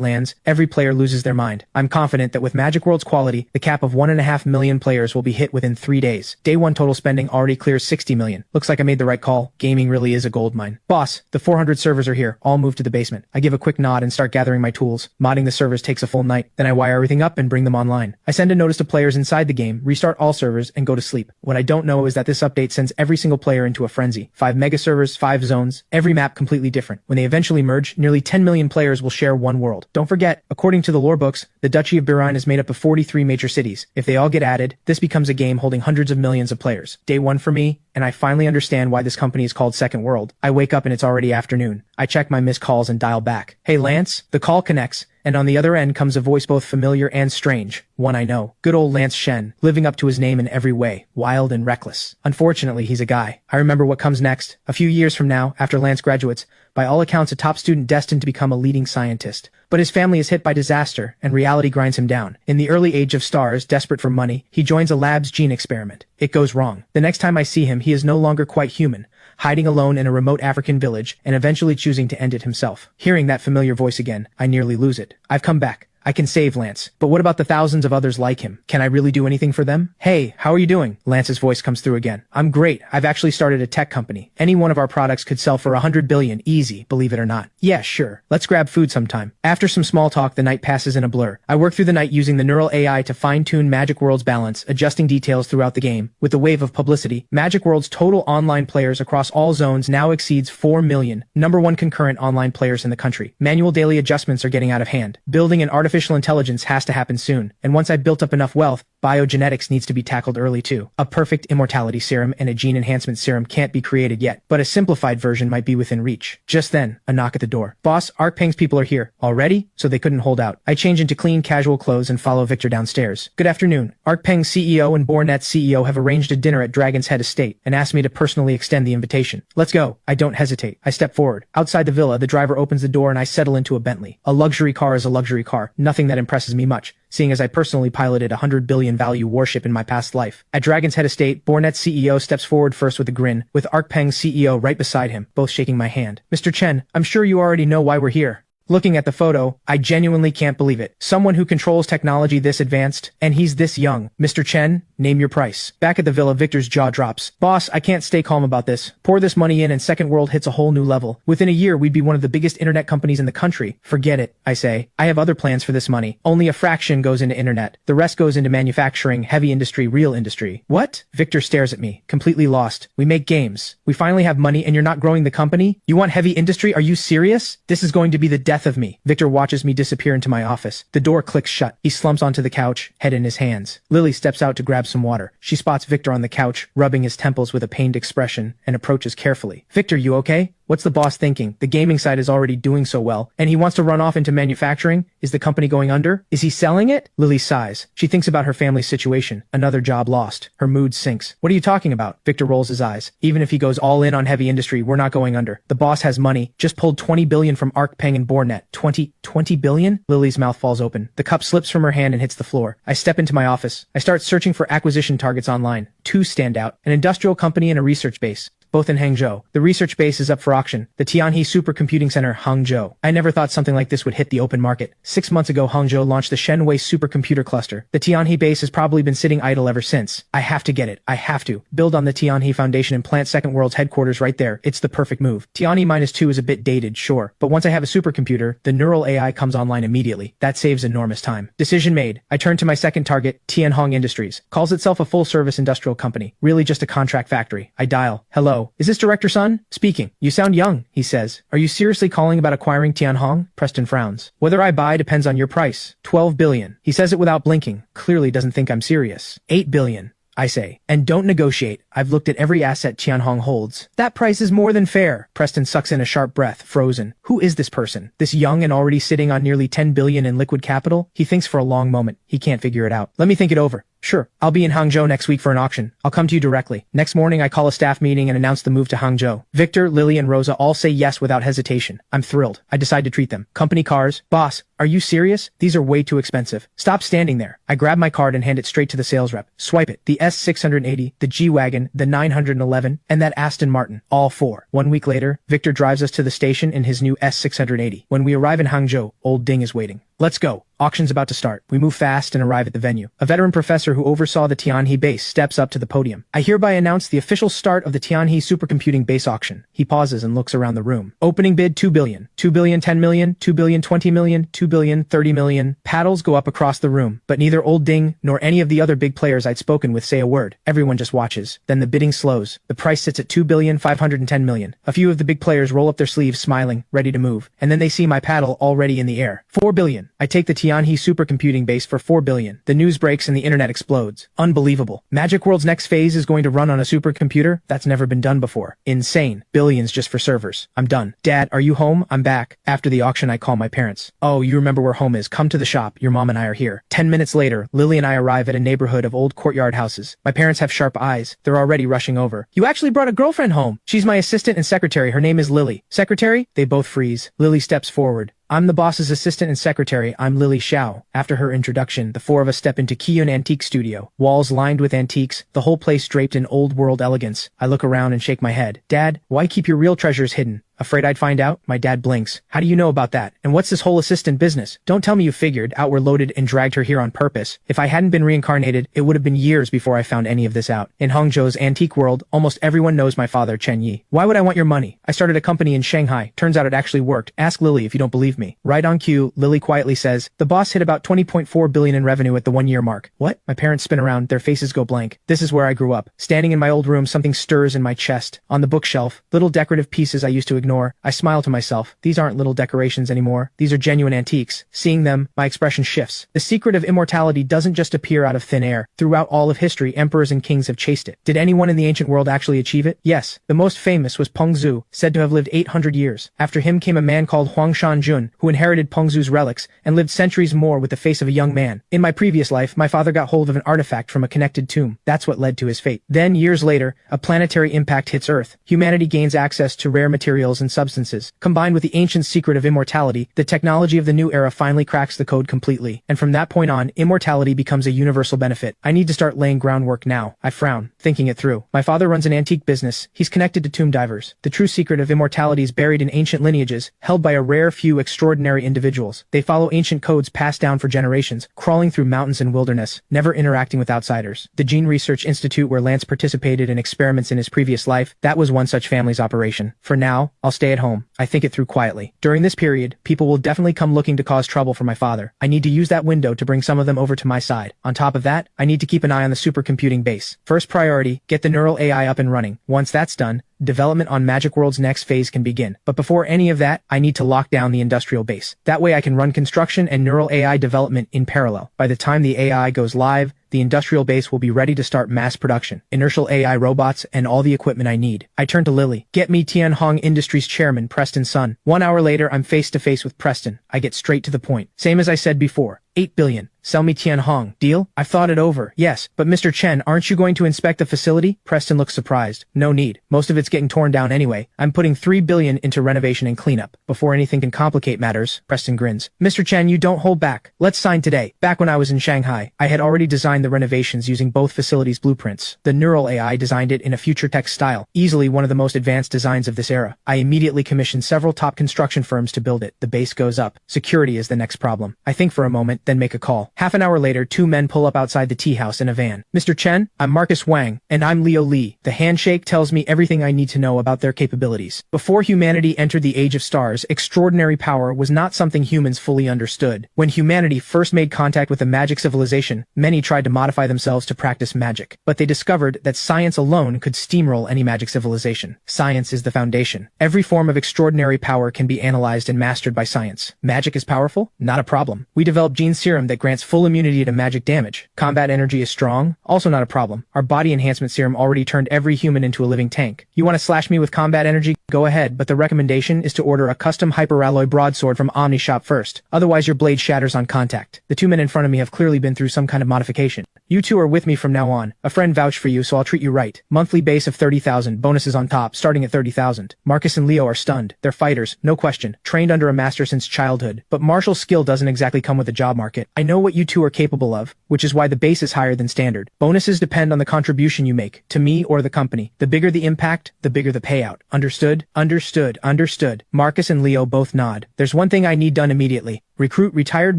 lands, every player loses their mind. I'm confident that with Magic World's quality, the cap of 1.5 million players will be hit within 3 days. Day 1 total spending already clears 60 million. Looks like I made the right call. Gaming really is a gold mine. Boss, the 400 servers are here. All move to the basement. I give a quick nod and start gathering my tools. Modding the servers takes a full night. Then I wire everything up and bring them online. I send a notice to players inside the game, restart all servers, and go to sleep. What I don't know is that this update sends every single player into a frenzy. 5 mega servers, 5 zones, every map completely different. When they eventually merge, nearly 10 million players will share one world. Don't forget, according to the lore books, the Duchy of Biren is made up of 43 major cities. If they all get added, this becomes a game holding hundreds of millions of players. Day 1 for me, and I finally understand why this company is called Second World. I wake up and it's already afternoon. I check my missed calls and dial back. Hey Lance, the call connects, and on the other end comes a voice both familiar and strange. One I know. Good old Lance Shen, living up to his name in every way, wild and reckless. Unfortunately, he's a guy. I remember what comes next. A few years from now, after Lance graduates, by all accounts a top student destined to become a leading scientist. But his family is hit by disaster, and reality grinds him down. In the early age of stars, desperate for money, he joins a lab's gene experiment. It goes wrong. The next time I see him, he is no longer quite human, hiding alone in a remote African village, and eventually choosing to end it himself. Hearing that familiar voice again, I nearly lose it. I've come back. I can save Lance. But what about the thousands of others like him? Can I really do anything for them? Hey, how are you doing? Lance's voice comes through again. I'm great. I've actually started a tech company. Any one of our products could sell for 100 billion easy, believe it or not. Yeah, sure. Let's grab food sometime. After some small talk, the night passes in a blur. I work through the night using the neural AI to fine-tune Magic World's balance, adjusting details throughout the game. With the wave of publicity, Magic World's total online players across all zones now exceeds 4 million, #1 concurrent online players in the country. Manual daily adjustments are getting out of hand. Building an artificial intelligence has to happen soon, and once I've built up enough wealth, biogenetics needs to be tackled early too. A perfect immortality serum and a gene enhancement serum can't be created yet, but a simplified version might be within reach. Just then, a knock at the door. Boss, Arkpeng's people are here. Already? So they couldn't hold out. I change into clean, casual clothes and follow Victor downstairs. Good afternoon. Arkpeng's CEO and Bornet's CEO have arranged a dinner at Dragon's Head Estate and asked me to personally extend the invitation. Let's go. I don't hesitate. I step forward. Outside the villa, the driver opens the door and I settle into a Bentley. A luxury car is a luxury car. Nothing that impresses me much, seeing as I personally piloted a 100 billion value warship in my past life. At Dragon's Head Estate, Bornet's CEO steps forward first with a grin, with Arkpeng's CEO right beside him, both shaking my hand. Mr. Chen, I'm sure you already know why we're here. Looking at the photo, I genuinely can't believe it. Someone who controls technology this advanced, and he's this young. Mr. Chen, name your price. Back at the villa, Victor's jaw drops. Boss, I can't stay calm about this. Pour this money in and Second World hits a whole new level. Within a year, we'd be one of the biggest internet companies in the country. Forget it, I say. I have other plans for this money. Only a fraction goes into internet. The rest goes into manufacturing, heavy industry, real industry. What? Victor stares at me, completely lost. We make games. We finally have money and you're not growing the company? You want heavy industry? Are you serious? This is going to be the death of me. Victor watches me disappear into my office. The door clicks shut. He slumps onto the couch, head in his hands. Lily steps out to grab some water. She spots Victor on the couch, rubbing his temples with a pained expression, and approaches carefully. Victor, you okay? What's the boss thinking? The gaming side is already doing so well, and he wants to run off into manufacturing? Is the company going under? Is he selling it? Lily sighs. She thinks about her family's situation. Another job lost. Her mood sinks. What are you talking about? Victor rolls his eyes. Even if he goes all in on heavy industry, we're not going under. The boss has money. Just pulled 20 billion from Arkpeng and Bornet. 20 billion? Lily's mouth falls open. The cup slips from her hand and hits the floor. I step into my office. I start searching for acquisition targets online. Two stand out. An industrial company and a research base, both in Hangzhou. The research base is up for auction. The Tianhe Supercomputing Center, Hangzhou. I never thought something like this would hit the open market. 6 months ago, Hangzhou launched the Shenwei Supercomputer Cluster. The Tianhe base has probably been sitting idle ever since. I have to get it. I have to. Build on the Tianhe Foundation and plant Second World's headquarters right there. It's the perfect move. Tianhe -2 is a bit dated, sure. But once I have a supercomputer, the neural AI comes online immediately. That saves enormous time. Decision made. I turn to my second target, Tianhong Industries. Calls itself a full-service industrial company. Really just a contract factory. I dial. Hello. Is this Director Sun? Speaking. You sound young, he says. Are you seriously calling about acquiring Tianhong? Preston frowns. Whether I buy depends on your price. 12 billion. He says it without blinking. Clearly doesn't think I'm serious. 8 billion. I say. And don't negotiate. I've looked at every asset Tianhong holds. That price is more than fair. Preston sucks in a sharp breath, frozen. Who is this person? This young and already sitting on nearly 10 billion in liquid capital? He thinks for a long moment. He can't figure it out. Let me think it over. Sure, I'll be in Hangzhou next week for an auction. I'll come to you directly. Next morning, I call a staff meeting and announce the move to Hangzhou. Victor, Lily, and Rosa all say yes without hesitation. I'm thrilled. I decide to treat them. Company cars. Boss, are you serious? These are way too expensive. Stop standing there. I grab my card and hand it straight to the sales rep. Swipe it. The S680, the G-Wagon, the 911, and that Aston Martin. All four. 1 week later, Victor drives us to the station in his new S680. When we arrive in Hangzhou, old Ding is waiting. Let's go. Auction's about to start. We move fast and arrive at the venue. A veteran professor who oversaw the Tianhe base steps up to the podium. I hereby announce the official start of the Tianhe Supercomputing Base auction. He pauses and looks around the room. Opening bid 2 billion. 2 billion 10 million. 2 billion 20 million. 2 billion 30 million. Paddles go up across the room, but neither Old Ding nor any of the other big players I'd spoken with say a word. Everyone just watches. Then the bidding slows. The price sits at 2 billion 510 million. A few of the big players roll up their sleeves smiling, ready to move. And then they see my paddle already in the air. 4 billion. I take the Tianhe Supercomputing base for 4 billion. The news breaks and the internet explodes. Unbelievable. Magic World's next phase is going to run on a supercomputer? That's never been done before. Insane. Billions just for servers. I'm done. Dad, are you home? I'm back. After the auction, I call my parents. Oh, you remember where home is. Come to the shop. Your mom and I are here. 10 minutes later, Lily and I arrive at a neighborhood of old courtyard houses. My parents have sharp eyes. They're already rushing over. You actually brought a girlfriend home. She's my assistant and secretary. Her name is Lily. Secretary? They both freeze. Lily steps forward. I'm the boss's assistant and secretary. I'm Lily Xiao. After her introduction, the four of us step into Kiyun Antique Studio. Walls lined with antiques, the whole place draped in old-world elegance. I look around and shake my head. Dad, why keep your real treasures hidden? Afraid I'd find out? My dad blinks. How do you know about that? And what's this whole assistant business? Don't tell me you figured out we're loaded and dragged her here on purpose. If I hadn't been reincarnated, it would have been years before I found any of this out. In Hangzhou's antique world, almost everyone knows my father, Chen Yi. Why would I want your money? I started a company in Shanghai. Turns out it actually worked. Ask Lily if you don't believe me. Right on cue, Lily quietly says, the boss hit about 20.4 billion in revenue at the 1-year mark. What? My parents spin around, their faces go blank. This is where I grew up. Standing in my old room, something stirs in my chest. On the bookshelf, little decorative pieces I used to ignore. I smile to myself. These aren't little decorations anymore. These are genuine antiques. Seeing them, my expression shifts. The secret of immortality doesn't just appear out of thin air. Throughout all of history, emperors and kings have chased it. Did anyone in the ancient world actually achieve it? Yes. The most famous was Pengzu, said to have lived 800 years. After him came a man called Huang Shanjun, who inherited Pengzu's relics and lived centuries more with the face of a young man. In my previous life, my father got hold of an artifact from a connected tomb. That's what led to his fate. Then, years later, a planetary impact hits Earth. Humanity gains access to rare materials and substances. Combined with the ancient secret of immortality, the technology of the new era finally cracks the code completely. And from that point on, immortality becomes a universal benefit. I need to start laying groundwork now. I frown, thinking it through. My father runs an antique business. He's connected to tomb divers. The true secret of immortality is buried in ancient lineages, held by a rare few extraordinary individuals. They follow ancient codes passed down for generations, crawling through mountains and wilderness, never interacting with outsiders. The Gene Research Institute where Lance participated in experiments in his previous life, that was one such family's operation. For now, I'll stay at home. I think it through quietly. During this period, people will definitely come looking to cause trouble for my father. I need to use that window to bring some of them over to my side. On top of that, I need to keep an eye on the supercomputing base. First priority, get the neural AI up and running. Once that's done, development on Magic World's next phase can begin. But before any of that, I need to lock down the industrial base. That way I can run construction and neural AI development in parallel. By the time the AI goes live, the industrial base will be ready to start mass production, inertial AI robots, and all the equipment I need. I turn to Lily. Get me Tianhong Industries chairman, Preston Sun. 1 hour later, I'm face to face with Preston. I get straight to the point. Same as I said before. 8 billion. Sell me Tianhong. Deal? I've thought it over. Yes, but Mr. Chen, aren't you going to inspect the facility? Preston looks surprised. No need. Most of it's getting torn down anyway. I'm putting 3 billion into renovation and cleanup. Before anything can complicate matters, Preston grins. Mr. Chen, you don't hold back. Let's sign today. Back when I was in Shanghai, I had already designed the renovations using both facilities' blueprints. The neural AI designed it in a future tech style, easily one of the most advanced designs of this era. I immediately commissioned several top construction firms to build it. The base goes up. Security is the next problem. I think for a moment, then make a call. Half an hour later, 2 men pull up outside the tea house in a van. Mr. Chen, I'm Marcus Wang, and I'm Leo Li. The handshake tells me everything I need to know about their capabilities. Before humanity entered the Age of Stars, extraordinary power was not something humans fully understood. When humanity first made contact with a magic civilization, many tried to modify themselves to practice magic. But they discovered that science alone could steamroll any magic civilization. Science is the foundation. Every form of extraordinary power can be analyzed and mastered by science. Magic is powerful? Not a problem. We developed gene serum that grants full immunity to magic damage. Combat energy is strong? Also not a problem. Our body enhancement serum already turned every human into a living tank. You want to slash me with combat energy? Go ahead, but the recommendation is to order a custom hyperalloy broadsword from OmniShop first. Otherwise your blade shatters on contact. The 2 men in front of me have clearly been through some kind of modification. You 2 are with me from now on. A friend vouched for you, so I'll treat you right. Monthly base of 30,000, bonuses on top, starting at 30,000. Marcus and Leo are stunned. They're fighters, no question, trained under a master since childhood. But martial skill doesn't exactly come with a job market. I know what you 2 are capable of, which is why the base is higher than standard. Bonuses depend on the contribution you make, to me or the company. The bigger the impact, the bigger the payout. Understood? Understood. Understood. Marcus and Leo both nod. There's one thing I need done immediately. Recruit retired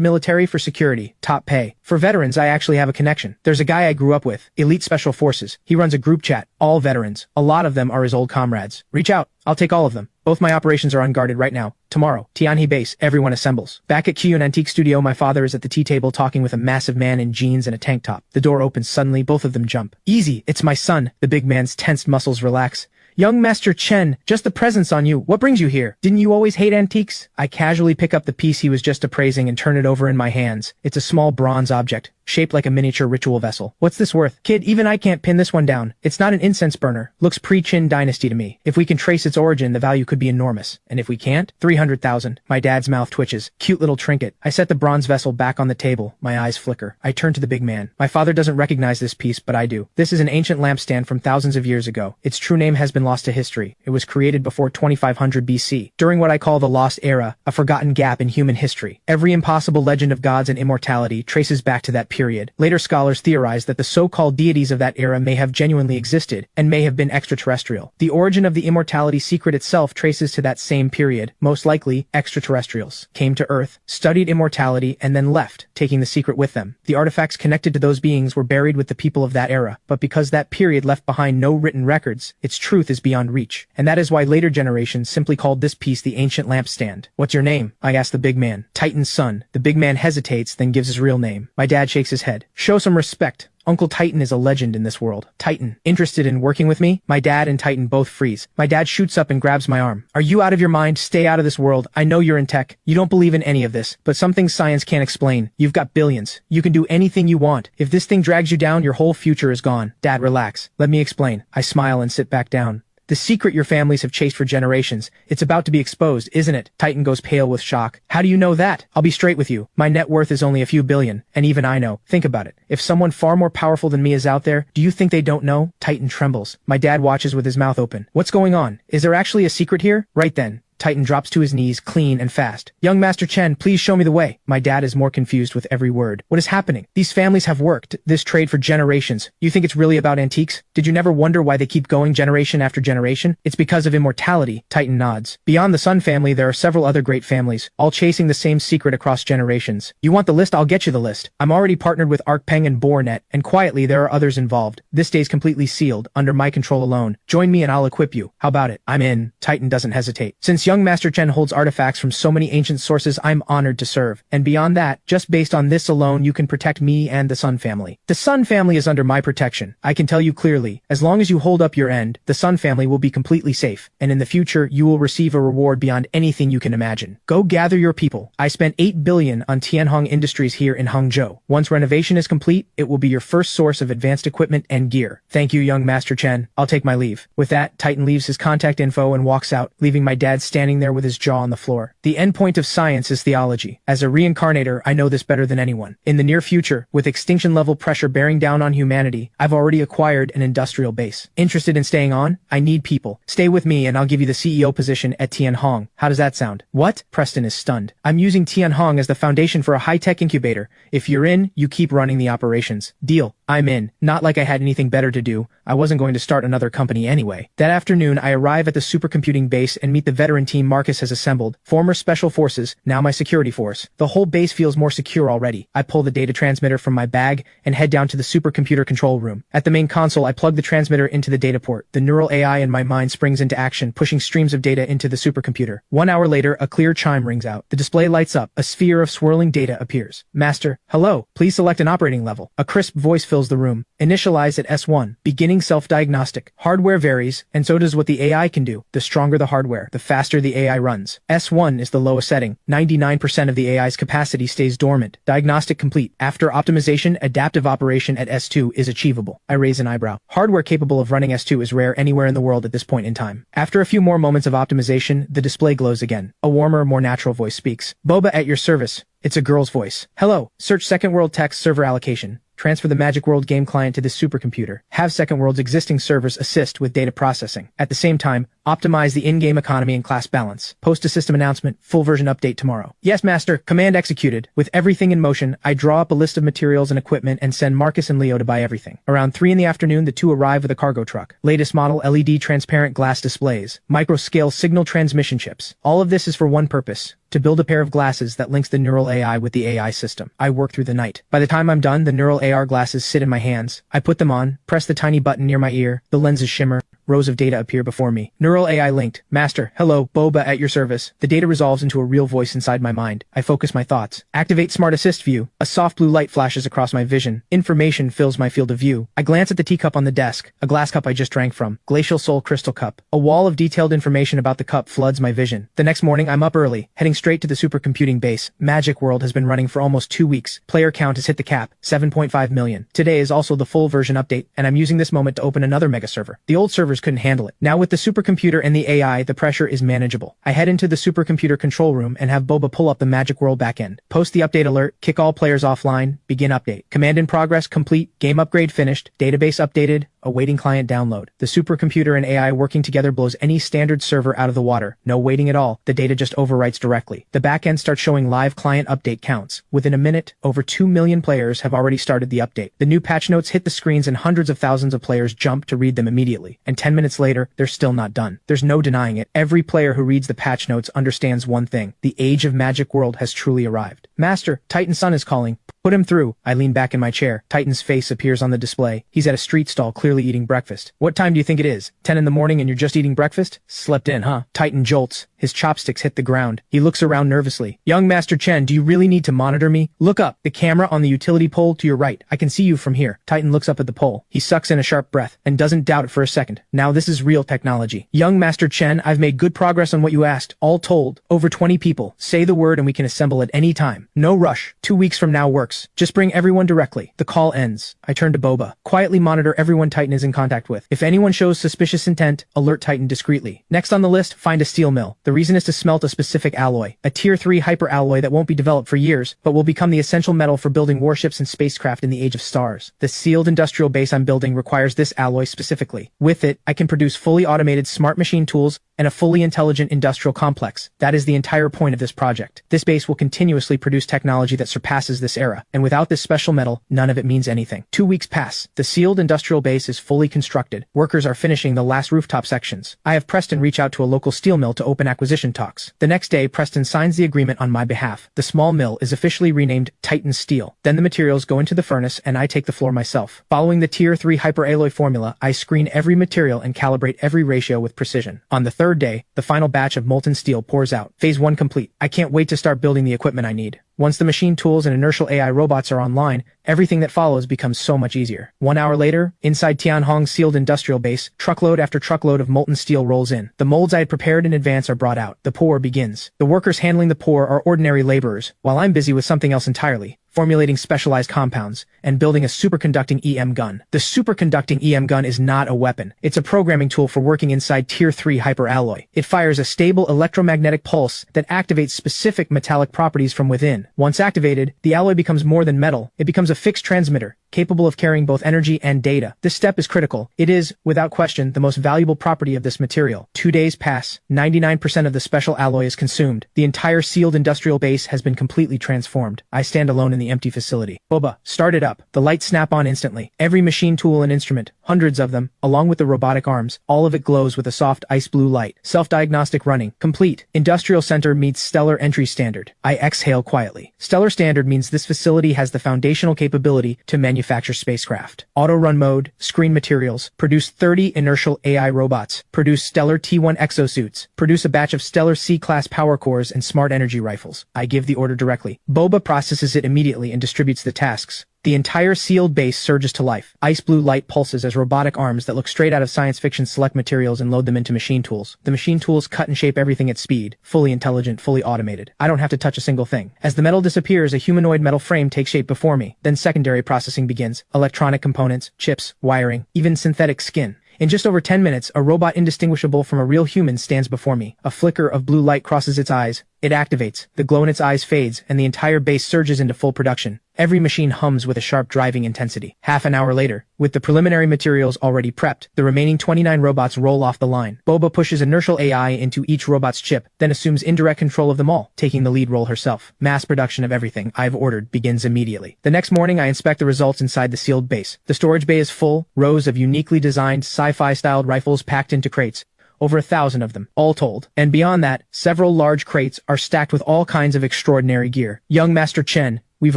military for security. Top pay. For veterans, I actually have a connection. There's a guy I grew up with. Elite Special Forces. He runs a group chat. All veterans. A lot of them are his old comrades. Reach out. I'll take all of them. Both my operations are unguarded right now. Tomorrow, Tianhe base, everyone assembles. Back at Kyun Antique Studio, my father is at the tea table talking with a massive man in jeans and a tank top. The door opens suddenly, both of them jump. Easy, it's my son. The big man's tensed muscles relax. Young Master Chen, just the presence on you. What brings you here? Didn't you always hate antiques? I casually pick up the piece he was just appraising and turn it over in my hands. It's a small bronze object, shaped like a miniature ritual vessel. What's this worth? Kid, even I can't pin this one down. It's not an incense burner. Looks pre-Qin dynasty to me. If we can trace its origin, the value could be enormous. And if we can't? 300,000. My dad's mouth twitches. Cute little trinket. I set the bronze vessel back on the table. My eyes flicker. I turn to the big man. My father doesn't recognize this piece, but I do. This is an ancient lampstand from thousands of years ago. Its true name has been lost to history. It was created before 2500 BC, during what I call the Lost Era, a forgotten gap in human history. Every impossible legend of gods and immortality traces back to that period. Later scholars theorized that the so-called deities of that era may have genuinely existed, and may have been extraterrestrial. The origin of the immortality secret itself traces to that same period. Most likely, extraterrestrials came to Earth, studied immortality, and then left, taking the secret with them. The artifacts connected to those beings were buried with the people of that era, but because that period left behind no written records, its truth is beyond reach. And that is why later generations simply called this piece the ancient lampstand. "What's your name?" I asked the big man. "Titan's son." The big man hesitates, then gives his real name. My dad shakes his head. "Show some respect. Uncle Titan is a legend in this world." "Titan, interested in working with me?" My dad and Titan both freeze. My dad shoots up and grabs my arm. "Are you out of your mind? Stay out of this world. I know you're in tech. You don't believe in any of this, but some things science can't explain. You've got billions. You can do anything you want. If this thing drags you down, your whole future is gone." "Dad, relax. Let me explain." I smile and sit back down. "The secret your families have chased for generations. It's about to be exposed, isn't it?" Titan goes pale with shock. "How do you know that?" "I'll be straight with you. My net worth is only a few billion, and even I know. Think about it. If someone far more powerful than me is out there, do you think they don't know?" Titan trembles. My dad watches with his mouth open. "What's going on? Is there actually a secret here?" Right then, Titan drops to his knees, clean and fast. "Young Master Chen, please show me the way." My dad is more confused with every word. "What is happening? These families have worked this trade for generations. You think it's really about antiques? Did you never wonder why they keep going generation after generation? It's because of immortality." Titan nods. "Beyond the Sun family, there are several other great families, all chasing the same secret across generations. You want the list? I'll get you the list. I'm already partnered with Arkpeng and Bornet, and quietly there are others involved. This day's completely sealed, under my control alone. Join me and I'll equip you. How about it?" "I'm in." Titan doesn't hesitate. "Since young Master Chen holds artifacts from so many ancient sources, I'm honored to serve. And beyond that, just based on this alone, you can protect me and the Sun family." "The Sun family is under my protection. I can tell you clearly, as long as you hold up your end, the Sun family will be completely safe. And in the future, you will receive a reward beyond anything you can imagine. Go gather your people. I spent 8 billion on Tianhong Industries here in Hangzhou. Once renovation is complete, it will be your first source of advanced equipment and gear. Thank you, young Master Chen. I'll take my leave." With that, Titan leaves his contact info and walks out, leaving my dad standing there with his jaw on the floor. The endpoint of science is theology. As a reincarnator, I know this better than anyone. In the near future, with extinction-level pressure bearing down on humanity, I've already acquired an industrial base. Interested in staying on? I need people. Stay with me and I'll give you the CEO position at Tianhong. How does that sound? What? Preston is stunned. I'm using Tianhong as the foundation for a high-tech incubator. If you're in, you keep running the operations. Deal. I'm in. Not like I had anything better to do. I wasn't going to start another company anyway. That afternoon, I arrive at the supercomputing base and meet the veteran team Marcus has assembled. Former Special Forces, now my security force. The whole base feels more secure already. I pull the data transmitter from my bag and head down to the supercomputer control room. At the main console, I plug the transmitter into the data port. The neural AI in my mind springs into action, pushing streams of data into the supercomputer. 1 hour later, a clear chime rings out. The display lights up. A sphere of swirling data appears. "Master, hello. Please select an operating level." A crisp voice fills the room. "Initialize at S1. Beginning self-diagnostic. Hardware varies, and so does what the AI can do. The stronger the hardware, the faster the AI runs. S1 is the lowest setting. 99% of the AI's capacity stays dormant. Diagnostic complete. After optimization, adaptive operation at S2 is achievable." I raise an eyebrow. Hardware capable of running S2 is rare anywhere in the world at this point in time. After a few more moments of optimization, the display glows again. A warmer, more natural voice speaks. "Boba at your service." It's a girl's voice. "Hello. Search Second World Text Server Allocation. Transfer the Magic World game client to this supercomputer. Have Second World's existing servers assist with data processing. At the same time, optimize the in-game economy and class balance. Post a system announcement, full version update tomorrow." "Yes, Master." Command executed. With everything in motion, I draw up a list of materials and equipment and send Marcus and Leo to buy everything. Around 3 in the afternoon, the two arrive with a cargo truck. Latest model LED transparent glass displays. Micro-scale signal transmission chips. All of this is for one purpose: to build a pair of glasses that links the neural AI with the AI system. I work through the night. By the time I'm done, the neural AR glasses sit in my hands. I put them on, press the tiny button near my ear, the lenses shimmer, rows of data appear before me. Neural AI linked. "Master, hello, Boba at your service." The data resolves into a real voice inside my mind. I focus my thoughts. Activate Smart Assist view. A soft blue light flashes across my vision. Information fills my field of view. I glance at the teacup on the desk, a glass cup I just drank from. Glacial Soul Crystal Cup. A wall of detailed information about the cup floods my vision. The next morning, I'm up early, heading straight to the supercomputing base. Magic World has been running for almost 2 weeks. Player count has hit the cap, 7.5 million. Today is also the full version update, and I'm using this moment to open another mega server. The old servers couldn't handle it. Now with the supercomputer and the AI, the pressure is manageable. I head into the supercomputer control room and have Boba pull up the Magic World backend. Post the update alert, kick all players offline, begin update. Command in progress complete, game upgrade finished, database updated, awaiting client download. The supercomputer and AI working together blows any standard server out of the water. No waiting at all. The data just overwrites directly. The backend starts showing live client update counts. Within a minute, over 2 million players have already started the update. The new patch notes hit the screens and hundreds of thousands of players jump to read them immediately. And 10 minutes later, they're still not done. There's no denying it. Every player who reads the patch notes understands one thing. The age of Magic World has truly arrived. Master, Titan's son is calling. Put him through. I lean back in my chair. Titan's face appears on the display. He's at a street stall clearly eating breakfast. What time do you think it is? 10 in the morning and you're just eating breakfast? Slept in, huh? Titan jolts. His chopsticks hit the ground. He looks around nervously. Young Master Chen, do you really need to monitor me? Look up. The camera on the utility pole to your right. I can see you from here. Titan looks up at the pole. He sucks in a sharp breath and doesn't doubt it for a second. Now this is real technology. Young Master Chen, I've made good progress on what you asked. All told, over 20 people. Say the word and we can assemble at any time. No rush. 2 weeks from now works. Just bring everyone directly. The call ends. I turn to Boba. Quietly monitor everyone Titan is in contact with. If anyone shows suspicious intent, alert Titan discreetly. Next on the list, find a steel mill. The reason is to smelt a specific alloy. A tier 3 hyper alloy that won't be developed for years, but will become the essential metal for building warships and spacecraft in the age of stars. The sealed industrial base I'm building requires this alloy specifically. With it, I can produce fully automated smart machine tools and a fully intelligent industrial complex. That is the entire point of this project. This base will continuously produce technology that surpasses this era, and without this special metal, none of it means anything. 2 weeks pass. The sealed industrial base is fully constructed. Workers are finishing the last rooftop sections. I have Preston reach out to a local steel mill to open acquisition talks. The next day, Preston signs the agreement on my behalf. The small mill is officially renamed Titan Steel. Then the materials go into the furnace and I take the floor myself. Following the tier 3 hyperalloy formula, I screen every material and calibrate every ratio with precision. On the third day, the final batch of molten steel pours out. Phase 1 complete. I can't wait to start building the equipment I need. Once the machine tools and inertial AI robots are online, everything that follows becomes so much easier. 1 hour later, inside Tianhong's sealed industrial base, truckload after truckload of molten steel rolls in. The molds I had prepared in advance are brought out. The pour begins. The workers handling the pour are ordinary laborers, while I'm busy with something else entirely. Formulating specialized compounds, and building a superconducting EM gun. The superconducting EM gun is not a weapon. It's a programming tool for working inside Tier 3 hyperalloy. It fires a stable electromagnetic pulse that activates specific metallic properties from within. Once activated, the alloy becomes more than metal. It becomes a fixed transmitter, capable of carrying both energy and data. This step is critical. It is, without question, the most valuable property of this material. 2 days pass. 99% of the special alloy is consumed. The entire sealed industrial base has been completely transformed. I stand alone in the empty facility. Boba, start it up. The lights snap on instantly. Every machine tool and instrument, hundreds of them, along with the robotic arms, all of it glows with a soft ice blue light. Self-diagnostic running. Complete. Industrial center meets stellar entry standard. I exhale quietly. Stellar standard means this facility has the foundational capability to manufacture spacecraft. Auto run mode, screen materials, produce 30 inertial AI robots, produce stellar T1 exosuits, produce a batch of stellar C-class power cores and smart energy rifles. I give the order directly. Boba processes it immediately and distributes the tasks. The entire sealed base surges to life. Ice blue light pulses as robotic arms that look straight out of science fiction select materials and load them into machine tools. The machine tools cut and shape everything at speed, fully intelligent, fully automated. I don't have to touch a single thing. As the metal disappears, a humanoid metal frame takes shape before me. Then secondary processing begins. Electronic components, chips, wiring, even synthetic skin. In just over 10 minutes, a robot indistinguishable from a real human stands before me. A flicker of blue light crosses its eyes. It activates. The glow in its eyes fades, and the entire base surges into full production. Every machine hums with a sharp driving intensity. Half an hour later, with the preliminary materials already prepped, the remaining 29 robots roll off the line. Boba pushes inertial AI into each robot's chip, then assumes indirect control of them all, taking the lead role herself. Mass production of everything I've ordered begins immediately. The next morning, I inspect the results inside the sealed base. The storage bay is full, rows of uniquely designed sci-fi-styled rifles packed into crates. Over 1,000 of them, all told. And beyond that, several large crates are stacked with all kinds of extraordinary gear. Young Master Chen, we've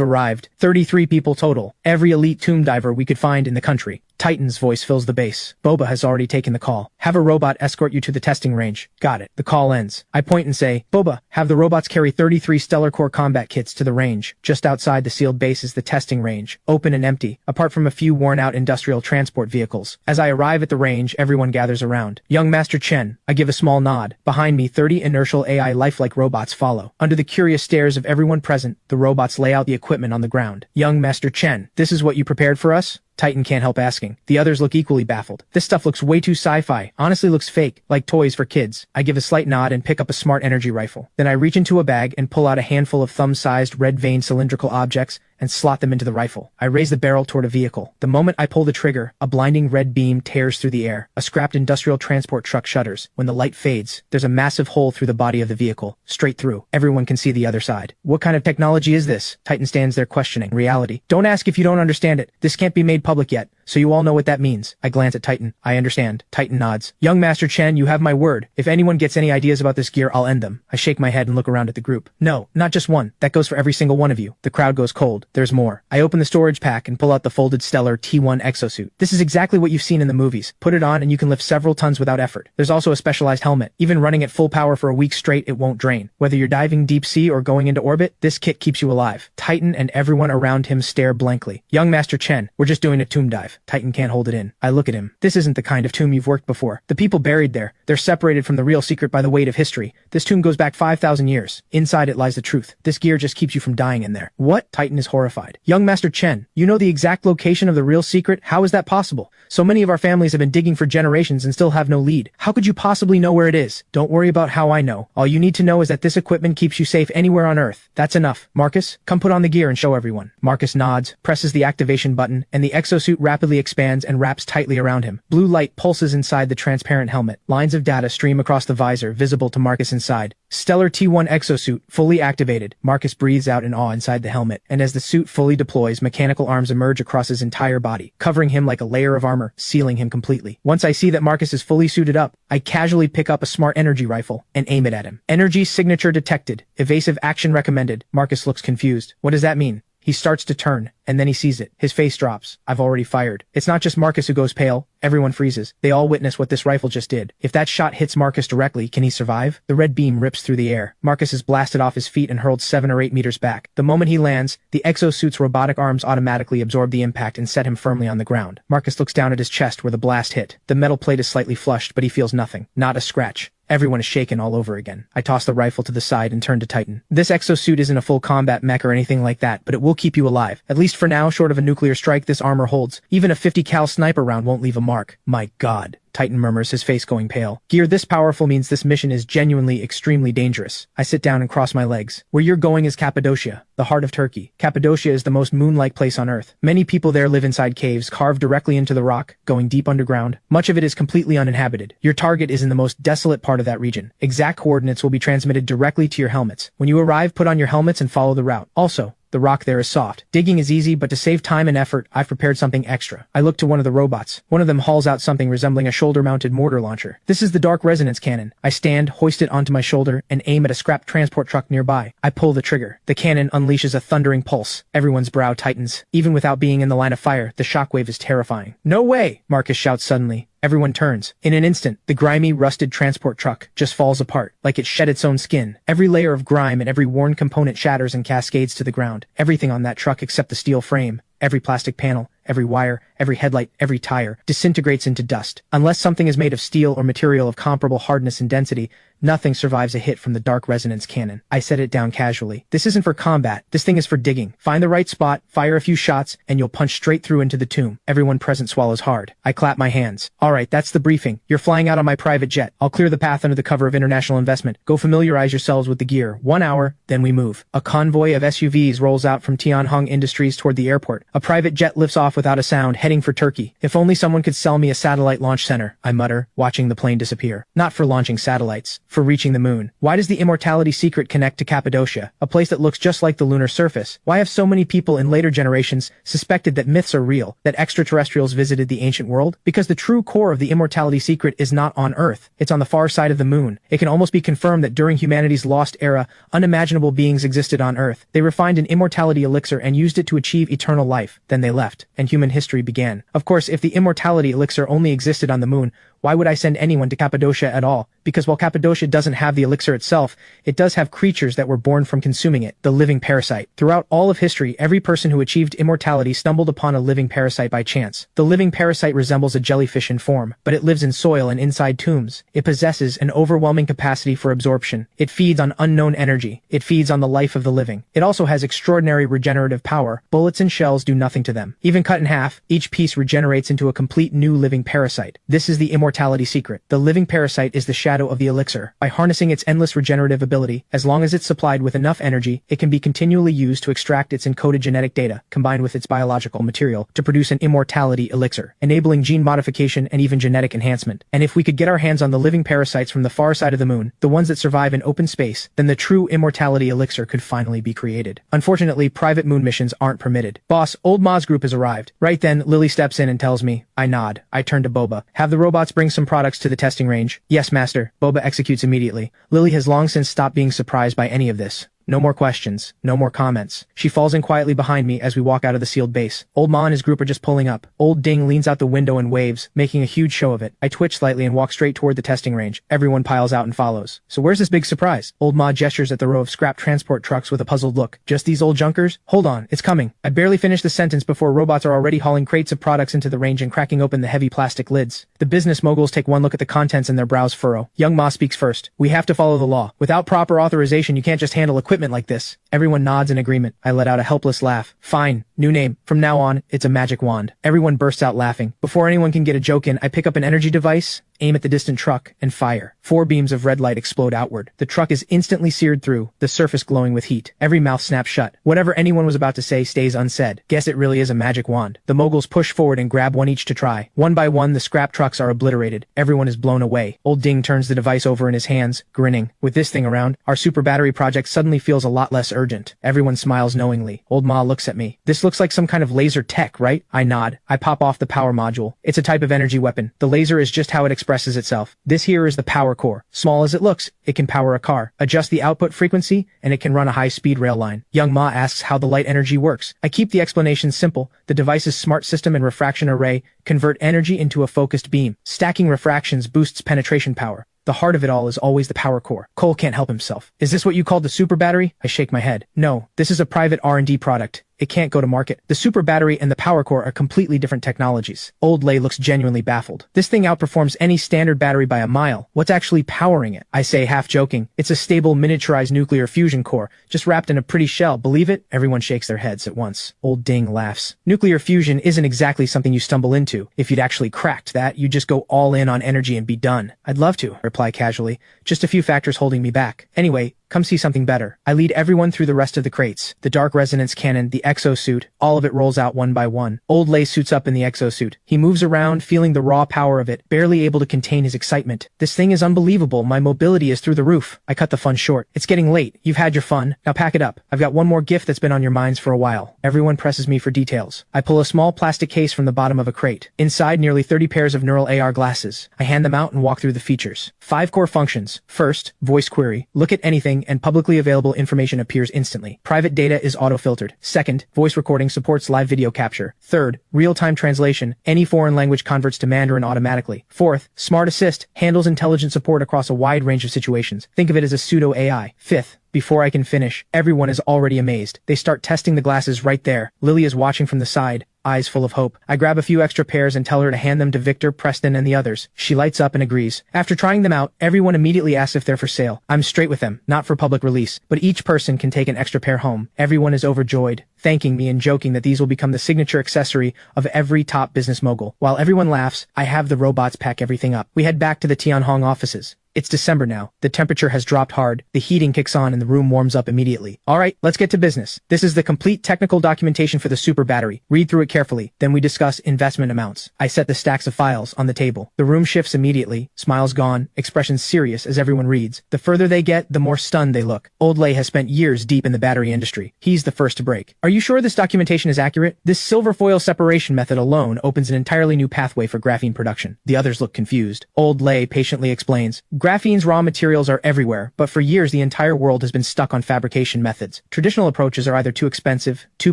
arrived. 33 people total. Every elite tomb diver we could find in the country. Titan's voice fills the base. Boba has already taken the call. Have a robot escort you to the testing range. Got it. The call ends. I point and say, Boba, have the robots carry 33 Stellar Core combat kits to the range. Just outside the sealed base is the testing range, open and empty, apart from a few worn-out industrial transport vehicles. As I arrive at the range, everyone gathers around. Young Master Chen, I give a small nod. Behind me, 30 inertial AI lifelike robots follow. Under the curious stares of everyone present, the robots lay out the equipment on the ground. Young Master Chen, this is what you prepared for us? Titan can't help asking. The others look equally baffled. This stuff looks way too sci-fi. Honestly looks fake, like toys for kids. I give a slight nod and pick up a smart energy rifle. Then I reach into a bag and pull out a handful of thumb-sized red-veined cylindrical objects and slot them into the rifle. I raise the barrel toward a vehicle. The moment I pull the trigger, a blinding red beam tears through the air. A scrapped industrial transport truck shudders. When the light fades, there's a massive hole through the body of the vehicle, straight through. Everyone can see the other side. What kind of technology is this? Titan stands there questioning reality. Don't ask if you don't understand it. This can't be made public yet, so you all know what that means. I glance at Titan. I understand. Titan nods. Young Master Chen, you have my word. If anyone gets any ideas about this gear, I'll end them. I shake my head and look around at the group. No, not just one. That goes for every single one of you. The crowd goes cold. There's more. I open the storage pack and pull out the folded Stellar T1 exosuit. This is exactly what you've seen in the movies. Put it on and you can lift several tons without effort. There's also a specialized helmet. Even running at full power for a week straight, it won't drain. Whether you're diving deep sea or going into orbit, this kit keeps you alive. Titan and everyone around him stare blankly. Young Master Chen, we're just doing a tomb dive. Titan can't hold it in. I look at him. This isn't the kind of tomb you've worked before. The people buried there, they're separated from the real secret by the weight of history. This tomb goes back 5,000 years. Inside it lies the truth. This gear just keeps you from dying in there. What? Titan is horrified. Young Master Chen, you know the exact location of the real secret? How is that possible? So many of our families have been digging for generations and still have no lead. How could you possibly know where it is? Don't worry about how I know. All you need to know is that this equipment keeps you safe anywhere on Earth. That's enough. Marcus, come put on the gear and show everyone. Marcus nods, presses the activation button, and the exosuit rapidly expands and wraps tightly around him. Blue light pulses inside the transparent helmet. Lines of data stream across the visor, visible to Marcus inside. Stellar T1 exosuit, fully activated. Marcus breathes out in awe inside the helmet, and as the suit fully deploys, mechanical arms emerge across his entire body, covering him like a layer of armor, sealing him completely. Once I see that Marcus is fully suited up, I casually pick up a smart energy rifle and aim it at him. Energy signature detected. Evasive action recommended. Marcus looks confused. What does that mean? He starts to turn, and then he sees it. His face drops. I've already fired. It's not just Marcus who goes pale. Everyone freezes. They all witness what this rifle just did. If that shot hits Marcus directly, can he survive? The red beam rips through the air. Marcus is blasted off his feet and hurled 7 or 8 meters back. The moment he lands, the exosuit's robotic arms automatically absorb the impact and set him firmly on the ground. Marcus looks down at his chest where the blast hit. The metal plate is slightly flushed, but he feels nothing. Not a scratch. Everyone is shaken all over again. I toss the rifle to the side and turn to Titan. This exosuit isn't a full combat mech or anything like that, but it will keep you alive. At least for now, short of a nuclear strike, this armor holds. Even a 50 cal sniper round won't leave a mark. My God. Titan murmurs, his face going pale. Gear this powerful means this mission is genuinely extremely dangerous. I sit down and cross my legs. Where you're going is Cappadocia, the heart of Turkey. Cappadocia is the most moon-like place on Earth. Many people there live inside caves carved directly into the rock, going deep underground. Much of it is completely uninhabited. Your target is in the most desolate part of that region. Exact coordinates will be transmitted directly to your helmets. When you arrive, put on your helmets and follow the route. Also, the rock there is soft. Digging is easy, but to save time and effort, I've prepared something extra. I look to one of the robots. One of them hauls out something resembling a shoulder-mounted mortar launcher. This is the dark resonance cannon. I stand, hoist it onto my shoulder, and aim at a scrap transport truck nearby. I pull the trigger. The cannon unleashes a thundering pulse. Everyone's brow tightens. Even without being in the line of fire, the shockwave is terrifying. No way! Marcus shouts suddenly. Everyone turns. In an instant, the grimy, rusted transport truck just falls apart, like it shed its own skin. Every layer of grime and every worn component shatters and cascades to the ground. Everything on that truck except the steel frame, every plastic panel, every wire, every headlight, every tire, disintegrates into dust. Unless something is made of steel or material of comparable hardness and density, nothing survives a hit from the dark resonance cannon. I set it down casually. This isn't for combat. This thing is for digging. Find the right spot, fire a few shots, and you'll punch straight through into the tomb. Everyone present swallows hard. I clap my hands. Alright, that's the briefing. You're flying out on my private jet. I'll clear the path under the cover of international investment. Go familiarize yourselves with the gear. 1 hour, then we move. A convoy of SUVs rolls out from Tianhong Industries toward the airport. A private jet lifts off without a sound, heading for Turkey. If only someone could sell me a satellite launch center, I mutter, watching the plane disappear. Not for launching satellites, for reaching the moon. Why does the immortality secret connect to Cappadocia, a place that looks just like the lunar surface? Why have so many people in later generations suspected that myths are real, that extraterrestrials visited the ancient world? Because the true core of the immortality secret is not on Earth. It's on the far side of the moon. It can almost be confirmed that during humanity's lost era, unimaginable beings existed on Earth. They refined an immortality elixir and used it to achieve eternal life. Then they left, and human history began. Of course, if the immortality elixir only existed on the moon, why would I send anyone to Cappadocia at all? Because while Cappadocia doesn't have the elixir itself, it does have creatures that were born from consuming it, the living parasite. Throughout all of history, every person who achieved immortality stumbled upon a living parasite by chance. The living parasite resembles a jellyfish in form, but it lives in soil and inside tombs. It possesses an overwhelming capacity for absorption. It feeds on unknown energy. It feeds on the life of the living. It also has extraordinary regenerative power. Bullets and shells do nothing to them. Even cut in half, each piece regenerates into a complete new living parasite. This is the immortality secret. The living parasite is the shadow shadow of the elixir. By harnessing its endless regenerative ability, as long as it's supplied with enough energy, it can be continually used to extract its encoded genetic data, combined with its biological material, to produce an immortality elixir, enabling gene modification and even genetic enhancement. And if we could get our hands on the living parasites from the far side of the moon, the ones that survive in open space, then the true immortality elixir could finally be created. Unfortunately, private moon missions aren't permitted. Boss, old Ma's group has arrived. Right then, Lily steps in and tells me. I nod. I turn to Boba. Have the robots bring some products to the testing range. Yes, master. Boba executes immediately. Lily has long since stopped being surprised by any of this. No more questions. No more comments. She falls in quietly behind me as we walk out of the sealed base. Old Ma and his group are just pulling up. Old Ding leans out the window and waves, making a huge show of it. I twitch slightly and walk straight toward the testing range. Everyone piles out and follows. So where's this big surprise? Old Ma gestures at the row of scrap transport trucks with a puzzled look. Just these old junkers? Hold on, it's coming. I barely finish the sentence before robots are already hauling crates of products into the range and cracking open the heavy plastic lids. The business moguls take one look at the contents and their brows furrow. Young Ma speaks first. We have to follow the law. Without proper authorization, you can't just handle equipment like this. Everyone nods in agreement. I let out a helpless laugh. Fine. New name. From now on, it's a magic wand. Everyone bursts out laughing. Before anyone can get a joke in, I pick up an energy device, aim at the distant truck, and fire. 4 beams of red light explode outward. The truck is instantly seared through, the surface glowing with heat. Every mouth snaps shut. Whatever anyone was about to say stays unsaid. Guess it really is a magic wand. The moguls push forward and grab one each to try. One by one, the scrap trucks are obliterated. Everyone is blown away. Old Ding turns the device over in his hands, grinning. With this thing around, our super battery project suddenly feels a lot less urgent. Everyone smiles knowingly. Old Ma looks at me. This looks like some kind of laser tech, right? I nod. I pop off the power module. It's a type of energy weapon. The laser is just how it expresses itself. This here is the power core. Small as it looks, it can power a car. Adjust the output frequency, and it can run a high-speed rail line. Young Ma asks how the light energy works. I keep the explanation simple. The device's smart system and refraction array convert energy into a focused beam. Stacking refractions boosts penetration power. The heart of it all is always the power core. Cole can't help himself. Is this what you called the super battery? I shake my head. No, this is a private R&D product. It can't go to market. The super battery and the power core are completely different technologies. Old Lei looks genuinely baffled. This thing outperforms any standard battery by a mile. What's actually powering it? I say, half joking. It's a stable, miniaturized nuclear fusion core, just wrapped in a pretty shell. Believe it? Everyone shakes their heads at once. Old Ding laughs. Nuclear fusion isn't exactly something you stumble into. If you'd actually cracked that, you'd just go all in on energy and be done. I'd love to, reply casually. Just a few factors holding me back. Anyway, come see something better. I lead everyone through the rest of the crates. The dark resonance cannon, the exosuit, all of it rolls out one by one. Old Lei suits up in the exosuit. He moves around, feeling the raw power of it, barely able to contain his excitement. This thing is unbelievable. My mobility is through the roof. I cut the fun short. It's getting late. You've had your fun. Now pack it up. I've got one more gift that's been on your minds for a while. Everyone presses me for details. I pull a small plastic case from the bottom of a crate. Inside, nearly 30 pairs of neural AR glasses. I hand them out and walk through the features. 5 core functions. First, voice query. Look at anything and publicly available information appears instantly. Private data is auto-filtered. Second, voice recording supports live video capture. Third, real-time translation. Any foreign language converts to Mandarin automatically. Fourth, Smart Assist handles intelligent support across a wide range of situations. Think of it as a pseudo-AI. Fifth, before I can finish, everyone is already amazed. They start testing the glasses right there. Lily is watching from the side, eyes full of hope. I grab a few extra pairs and tell her to hand them to Victor, Preston, and the others. She lights up and agrees. After trying them out, everyone immediately asks if they're for sale. I'm straight with them, not for public release, but each person can take an extra pair home. Everyone is overjoyed, thanking me and joking that these will become the signature accessory of every top business mogul. While everyone laughs, I have the robots pack everything up. We head back to the Tianhong offices. It's December now. The temperature has dropped hard. The heating kicks on and the room warms up immediately. All right, let's get to business. This is the complete technical documentation for the super battery. Read through it carefully. Then we discuss investment amounts. I set the stacks of files on the table. The room shifts immediately. Smiles gone. Expressions serious as everyone reads. The further they get, the more stunned they look. Old Lei has spent years deep in the battery industry. He's the first to break. Are you sure this documentation is accurate? This silver foil separation method alone opens an entirely new pathway for graphene production. The others look confused. Old Lei patiently explains. Graphene's raw materials are everywhere, but for years the entire world has been stuck on fabrication methods. Traditional approaches are either too expensive, too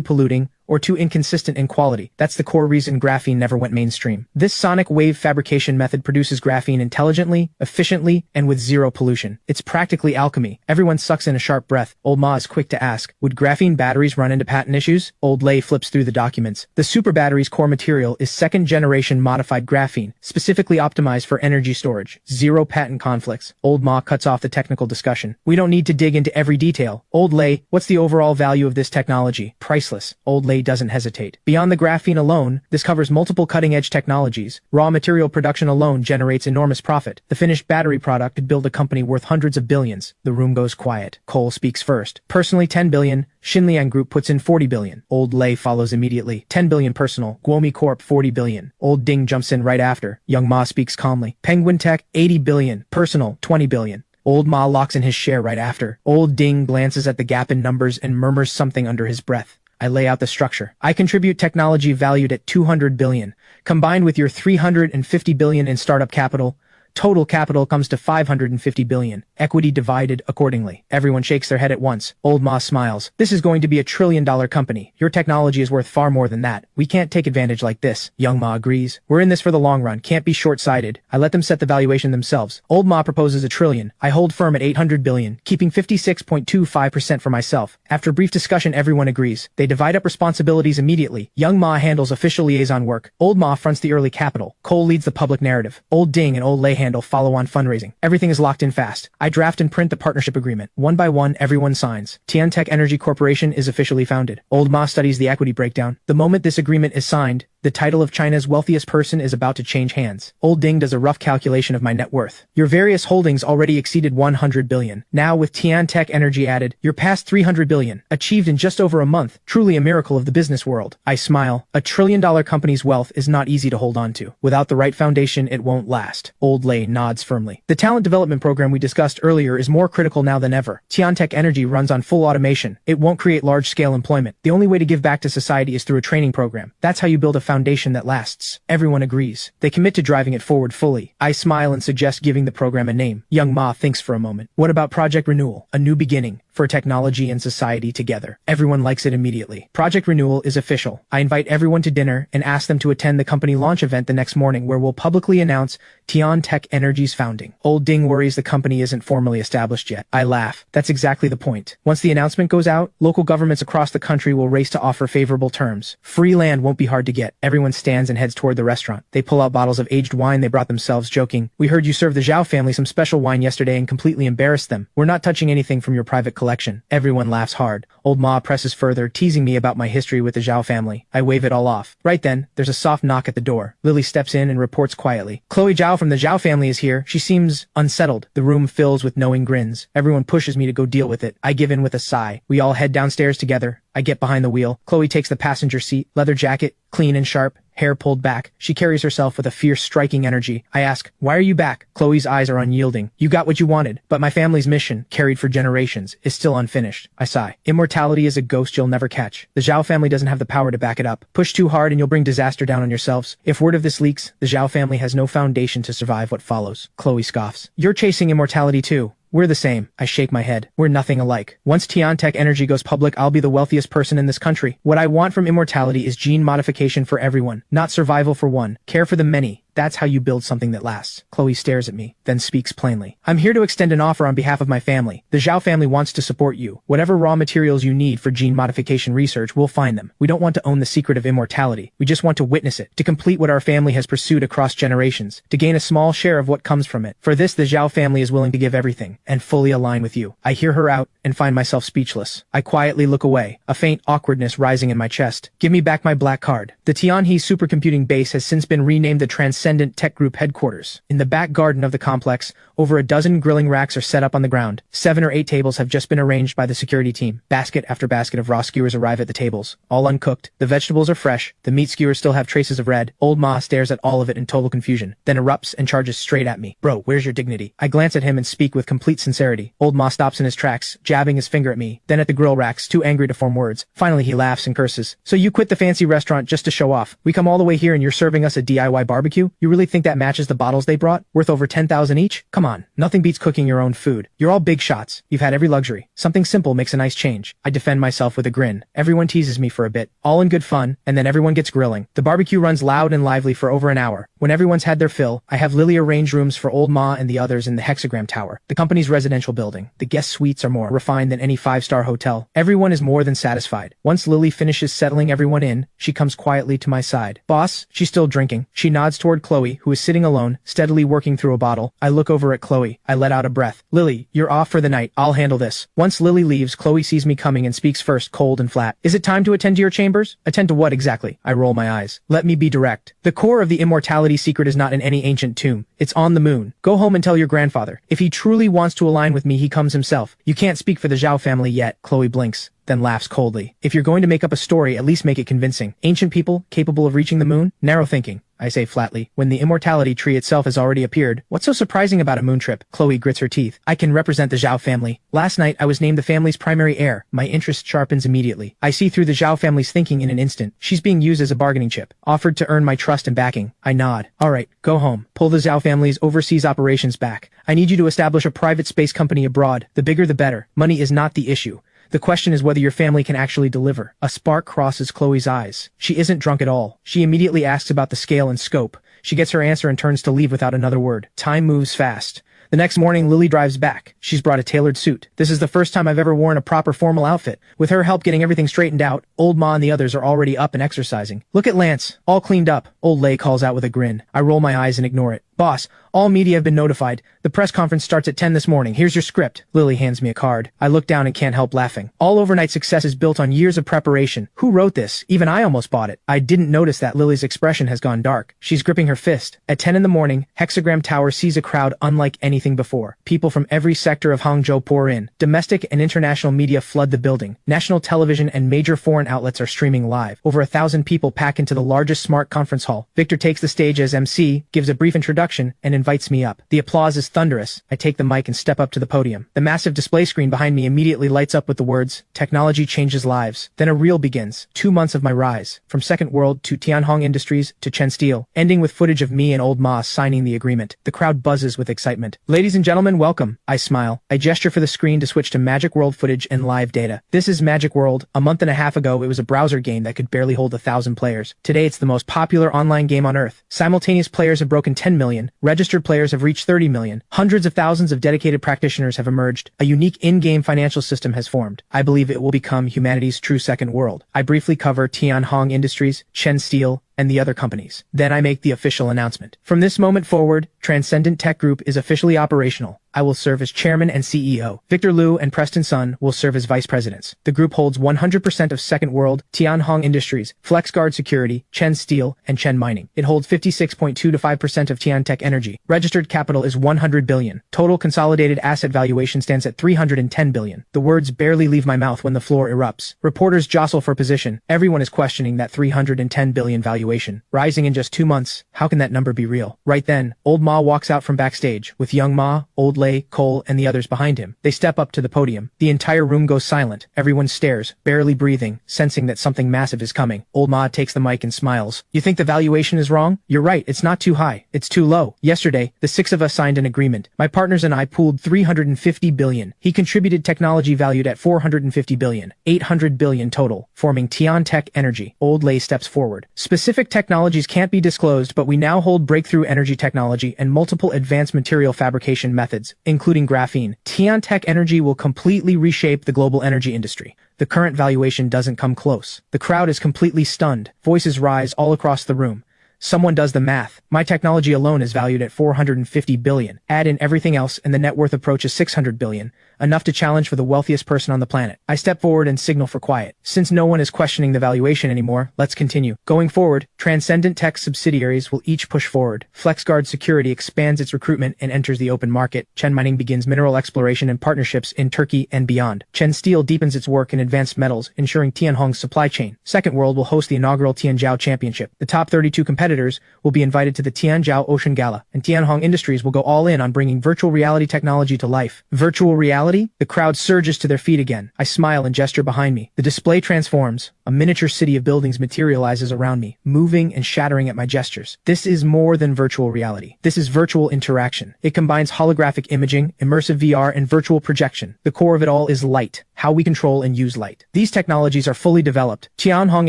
polluting, or too inconsistent in quality. That's the core reason graphene never went mainstream. This sonic wave fabrication method produces graphene intelligently, efficiently, and with zero pollution. It's practically alchemy. Everyone sucks in a sharp breath. Old Ma is quick to ask, would graphene batteries run into patent issues? Old Lei flips through the documents. The super battery's core material is second-generation modified graphene, specifically optimized for energy storage. Zero patent conflicts. Old Ma cuts off the technical discussion. We don't need to dig into every detail. Old Lei, what's the overall value of this technology? Priceless. Old Lei Lei doesn't hesitate. Beyond the graphene alone, this covers multiple cutting-edge technologies. Raw material production alone generates enormous profit. The finished battery product could build a company worth hundreds of billions. The room goes quiet. Cole speaks first. Personally 10 billion. Xinliang Group puts in 40 billion. Old Lei follows immediately. 10 billion personal. Guomi Corp 40 billion. Old Ding jumps in right after. Young Ma speaks calmly. Penguin Tech 80 billion. Personal 20 billion. Old Ma locks in his share right after. Old Ding glances at the gap in numbers and murmurs something under his breath. I lay out the structure. I contribute technology valued at 200 billion. Combined with your 350 billion in startup capital, total capital comes to 550 billion. Equity divided accordingly. Everyone shakes their head at once. Old Ma smiles. This is going to be $1 trillion company. Your technology is worth far more than that. We can't take advantage like this. Young Ma agrees. We're in this for the long run. Can't be short-sighted. I let them set the valuation themselves. Old Ma proposes $1 trillion. I hold firm at 800 billion, keeping 56.25% for myself. After brief discussion, everyone agrees. They divide up responsibilities immediately. Young Ma handles official liaison work. Old Ma fronts the early capital. Cole leads the public narrative. Old Ding and Old Lei handle follow-on fundraising. Everything is locked in fast. I draft and print the partnership agreement. One by one, everyone signs. Tiantech Energy Corporation is officially founded. Old Ma studies the equity breakdown. The moment this agreement is signed, the title of China's wealthiest person is about to change hands. Old Ding does a rough calculation of my net worth. Your various holdings already exceeded 100 billion. Now with Tiantech Energy added, you're past 300 billion. Achieved in just over a month. Truly a miracle of the business world. I smile. $1 trillion company's wealth is not easy to hold on to. Without the right foundation, it won't last. Old Lei nods firmly. The talent development program we discussed earlier is more critical now than ever. Tiantech Energy runs on full automation. It won't create large-scale employment. The only way to give back to society is through a training program. That's how you build a foundation that lasts. Everyone agrees. They commit to driving it forward fully. I smile and suggest giving the program a name. Young Ma thinks for a moment. What about Project Renewal? A new beginning for technology and society together. Everyone likes it immediately. Project Renewal is official. I invite everyone to dinner and ask them to attend the company launch event the next morning where we'll publicly announce Tiantech Energy's founding. Old Ding worries the company isn't formally established yet. I laugh. That's exactly the point. Once the announcement goes out, local governments across the country will race to offer favorable terms. Free land won't be hard to get. Everyone stands and heads toward the restaurant. They pull out bottles of aged wine they brought themselves, joking, "We heard you served the Zhao family some special wine yesterday and completely embarrassed them. We're not touching anything from your private collection." Everyone laughs hard. Old Ma presses further, teasing me about my history with the Zhao family. I wave it all off. Right then, there's a soft knock at the door. Lily steps in and reports quietly. "Chloe Zhao from the Zhao family is here." She seems unsettled. The room fills with knowing grins. Everyone pushes me to go deal with it. I give in with a sigh. We all head downstairs together. I get behind the wheel. Chloe takes the passenger seat. Leather jacket, clean and sharp, hair pulled back. She carries herself with a fierce, striking energy. I ask, "Why are you back?" Chloe's eyes are unyielding. "You got what you wanted, but my family's mission, carried for generations, is still unfinished." I sigh. "Immortality is a ghost you'll never catch. The Zhao family doesn't have the power to back it up. Push too hard and you'll bring disaster down on yourselves. If word of this leaks, the Zhao family has no foundation to survive what follows." Chloe scoffs. "You're chasing immortality too." "We're the same." I shake my head. "We're nothing alike. Once Tiantech Energy goes public, I'll be the wealthiest person in this country. What I want from immortality is gene modification for everyone, not survival for one. Care for the many. That's how you build something that lasts." Chloe stares at me, then speaks plainly. "I'm here to extend an offer on behalf of my family. The Zhao family wants to support you. Whatever raw materials you need for gene modification research, we'll find them. We don't want to own the secret of immortality. We just want to witness it, to complete what our family has pursued across generations, to gain a small share of what comes from it. For this, the Zhao family is willing to give everything, and fully align with you." I hear her out, and find myself speechless. I quietly look away, a faint awkwardness rising in my chest. "Give me back my black card." The Tianhe supercomputing base has since been renamed the Transcendent Tech Group headquarters. In the back garden of the complex, over a dozen grilling racks are set up on the ground. 7 or 8 tables have just been arranged by the security team. Basket after basket of raw skewers arrive at the tables, all uncooked. The vegetables are fresh. The meat skewers still have traces of red. Old Ma stares at all of it in total confusion, then erupts and charges straight at me. "Bro, where's your dignity?" I glance at him and speak with complete sincerity. Old Ma stops in his tracks, jabbing his finger at me, then at the grill racks, too angry to form words. Finally he laughs and curses. "So you quit the fancy restaurant just to show off? We come all the way here and you're serving us a DIY barbecue? You really think that matches the bottles they brought? Worth over 10,000 each? Come on. Nothing beats cooking your own food. You're all big shots. You've had every luxury. Something simple makes a nice change." I defend myself with a grin. Everyone teases me for a bit, all in good fun, and then everyone gets grilling. The barbecue runs loud and lively for over an hour. When everyone's had their fill, I have Lily arrange rooms for Old Ma and the others in the Hexagram Tower, the company's residential building. The guest suites are more refined than any 5-star hotel. Everyone is more than satisfied. Once Lily finishes settling everyone in, she comes quietly to my side. "Boss?" She's still drinking. She nods toward Chloe Chloe, who is sitting alone, steadily working through a bottle. I look over at Chloe. I let out a breath. Lily, you're off for the night. I'll handle this. Once Lily leaves, Chloe sees me coming and speaks first, cold and flat. Is it time to attend to your chambers? Attend to what exactly? I roll my eyes. Let me be direct. The core of the immortality secret is not in any ancient tomb. It's on the moon. Go home and tell your grandfather. If he truly wants to align with me, he comes himself. You can't speak for the Zhao family yet. Chloe blinks, then laughs coldly. If you're going to make up a story, at least make it convincing. Ancient people, capable of reaching the moon? Narrow thinking, I say flatly. When the immortality tree itself has already appeared, what's so surprising about a moon trip? Chloe grits her teeth. I can represent the Zhao family. Last night, I was named the family's primary heir. My interest sharpens immediately. I see through the Zhao family's thinking in an instant. She's being used as a bargaining chip, offered to earn my trust and backing. I nod. All right, go home. Pull the Zhao family's overseas operations back. I need you to establish a private space company abroad. The bigger the better. Money is not the issue. The question is whether your family can actually deliver. A spark crosses Chloe's eyes. She isn't drunk at all. She immediately asks about the scale and scope. She gets her answer and turns to leave without another word. Time moves fast. The next morning, Lily drives back. She's brought a tailored suit. This is the first time I've ever worn a proper formal outfit. With her help getting everything straightened out, Old Ma and the others are already up and exercising. Look at Lance, all cleaned up. Old Lei calls out with a grin. I roll my eyes and ignore it. Boss, all media have been notified. The press conference starts at 10 this morning. Here's your script. Lily hands me a card. I look down and can't help laughing. All overnight success is built on years of preparation. Who wrote this? Even I almost bought it. I didn't notice that Lily's expression has gone dark. She's gripping her fist. At 10 in the morning, Hexagram Tower sees a crowd unlike anything before. People from every sector of Hangzhou pour in. Domestic and international media flood the building. National television and major foreign outlets are streaming live. Over 1,000 people pack into the largest smart conference hall. Victor takes the stage as MC, gives a brief introduction, and invites me up. The applause is thunderous. I take the mic and step up to the podium. The massive display screen behind me immediately lights up with the words, "Technology changes lives." Then a reel begins. 2 months of my rise. From Second World to Tianhong Industries to Chen Steel, ending with footage of me and Old Ma signing the agreement. The crowd buzzes with excitement. Ladies and gentlemen, welcome. I smile. I gesture for the screen to switch to Magic World footage and live data. This is Magic World. A month and a half ago, it was a browser game that could barely hold 1,000 players. Today, it's the most popular online game on Earth. Simultaneous players have broken 10 million. Registered players have reached 30 million. Hundreds of thousands of dedicated practitioners have emerged. A unique in-game financial system has formed. I believe it will become humanity's true second world. I briefly cover Tianhong Industries, Chen Steel, and the other companies. Then I make the official announcement. From this moment forward, Transcendent Tech Group is officially operational. I will serve as chairman and CEO. Victor Liu and Preston Sun will serve as vice presidents. The group holds 100% of Second World, Tianhong Industries, FlexGuard Security, Chen Steel, and Chen Mining. It holds 56.2 to 5% of Tian Tech Energy. Registered capital is 100 billion. Total consolidated asset valuation stands at 310 billion. The words barely leave my mouth when the floor erupts. Reporters jostle for position. Everyone is questioning that 310 billion valuation. Rising in just 2 months. How can that number be real? Right then, Old Ma walks out from backstage, with Young Ma, Old Lei, Cole, and the others behind him. They step up to the podium. The entire room goes silent. Everyone stares, barely breathing, sensing that something massive is coming. Old Ma takes the mic and smiles. You think the valuation is wrong? You're right, it's not too high. It's too low. Yesterday, the 6 of us signed an agreement. My partners and I pooled 350 billion. He contributed technology valued at 450 billion. 800 billion total, forming Tian Tech Energy. Old Lei steps forward. Specific technologies can't be disclosed, but we now hold breakthrough energy technology and multiple advanced material fabrication methods, including graphene. Tian Tech Energy will completely reshape the global energy industry. The current valuation doesn't come close. The crowd is completely stunned. Voices rise all across the room. Someone does the math. My technology alone is valued at 450 billion. Add in everything else and the net worth approaches 600 billion. Enough to challenge for the wealthiest person on the planet. I step forward and signal for quiet. Since no one is questioning the valuation anymore, let's continue. Going forward, Transcendent Tech subsidiaries will each push forward. FlexGuard Security expands its recruitment and enters the open market. Chen Mining begins mineral exploration and partnerships in Turkey and beyond. Chen Steel deepens its work in advanced metals, ensuring Tianhong's supply chain. Second World will host the inaugural Tianjiao Championship. The top 32 competitors will be invited to the Tianjiao Ocean Gala, and Tianhong Industries will go all in on bringing virtual reality technology to life. Virtual reality? The crowd surges to their feet again. I smile and gesture behind me. The display transforms. A miniature city of buildings materializes around me, moving and shattering at my gestures. This is more than virtual reality. This is virtual interaction. It combines holographic imaging, immersive VR, and virtual projection. The core of it all is light, how we control and use light. These technologies are fully developed. Tianhong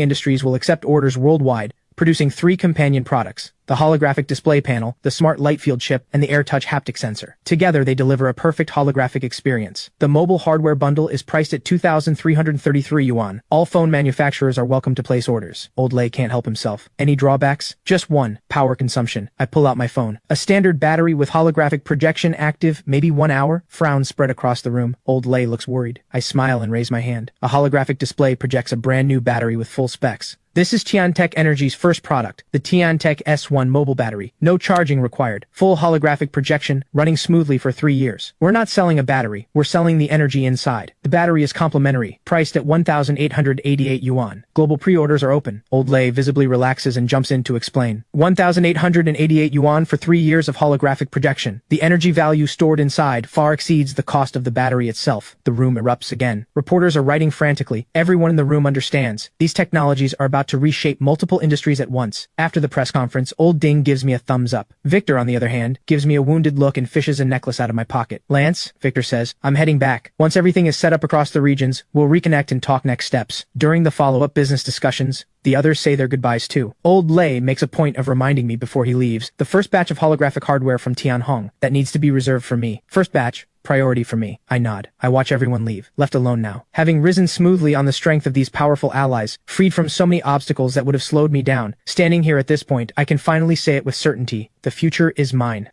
Industries will accept orders worldwide, producing 3 companion products: the holographic display panel, the smart light field chip, and the AirTouch haptic sensor. Together, they deliver a perfect holographic experience. The mobile hardware bundle is priced at 2,333 yuan. All phone manufacturers are welcome to place orders. Old Lei can't help himself. Any drawbacks? Just one: power consumption. I pull out my phone. A standard battery with holographic projection active, maybe 1 hour? Frowns spread across the room. Old Lei looks worried. I smile and raise my hand. A holographic display projects a brand new battery with full specs. This is Tiantech Energy's first product, the Tiantech S1 mobile battery. No charging required. Full holographic projection, running smoothly for 3 years. We're not selling a battery, we're selling the energy inside. The battery is complimentary, priced at 1,888 yuan. Global pre-orders are open. Old Lei visibly relaxes and jumps in to explain. 1,888 yuan for 3 years of holographic projection. The energy value stored inside far exceeds the cost of the battery itself. The room erupts again. Reporters are writing frantically. Everyone in the room understands. These technologies are about to reshape multiple industries at once. After the press conference, Old Ding gives me a thumbs up. Victor, on the other hand, gives me a wounded look and fishes a necklace out of my pocket. Lance, Victor says, I'm heading back. Once everything is set up across the regions, we'll reconnect and talk next steps. During the follow-up business discussions, the others say their goodbyes too. Old Lei makes a point of reminding me before he leaves. The first batch of holographic hardware from Tianhong, that needs to be reserved for me. First batch. Priority for me. I nod. I watch everyone leave, left alone now. Having risen smoothly on the strength of these powerful allies, freed from so many obstacles that would have slowed me down, standing here at this point, I can finally say it with certainty. The future is mine.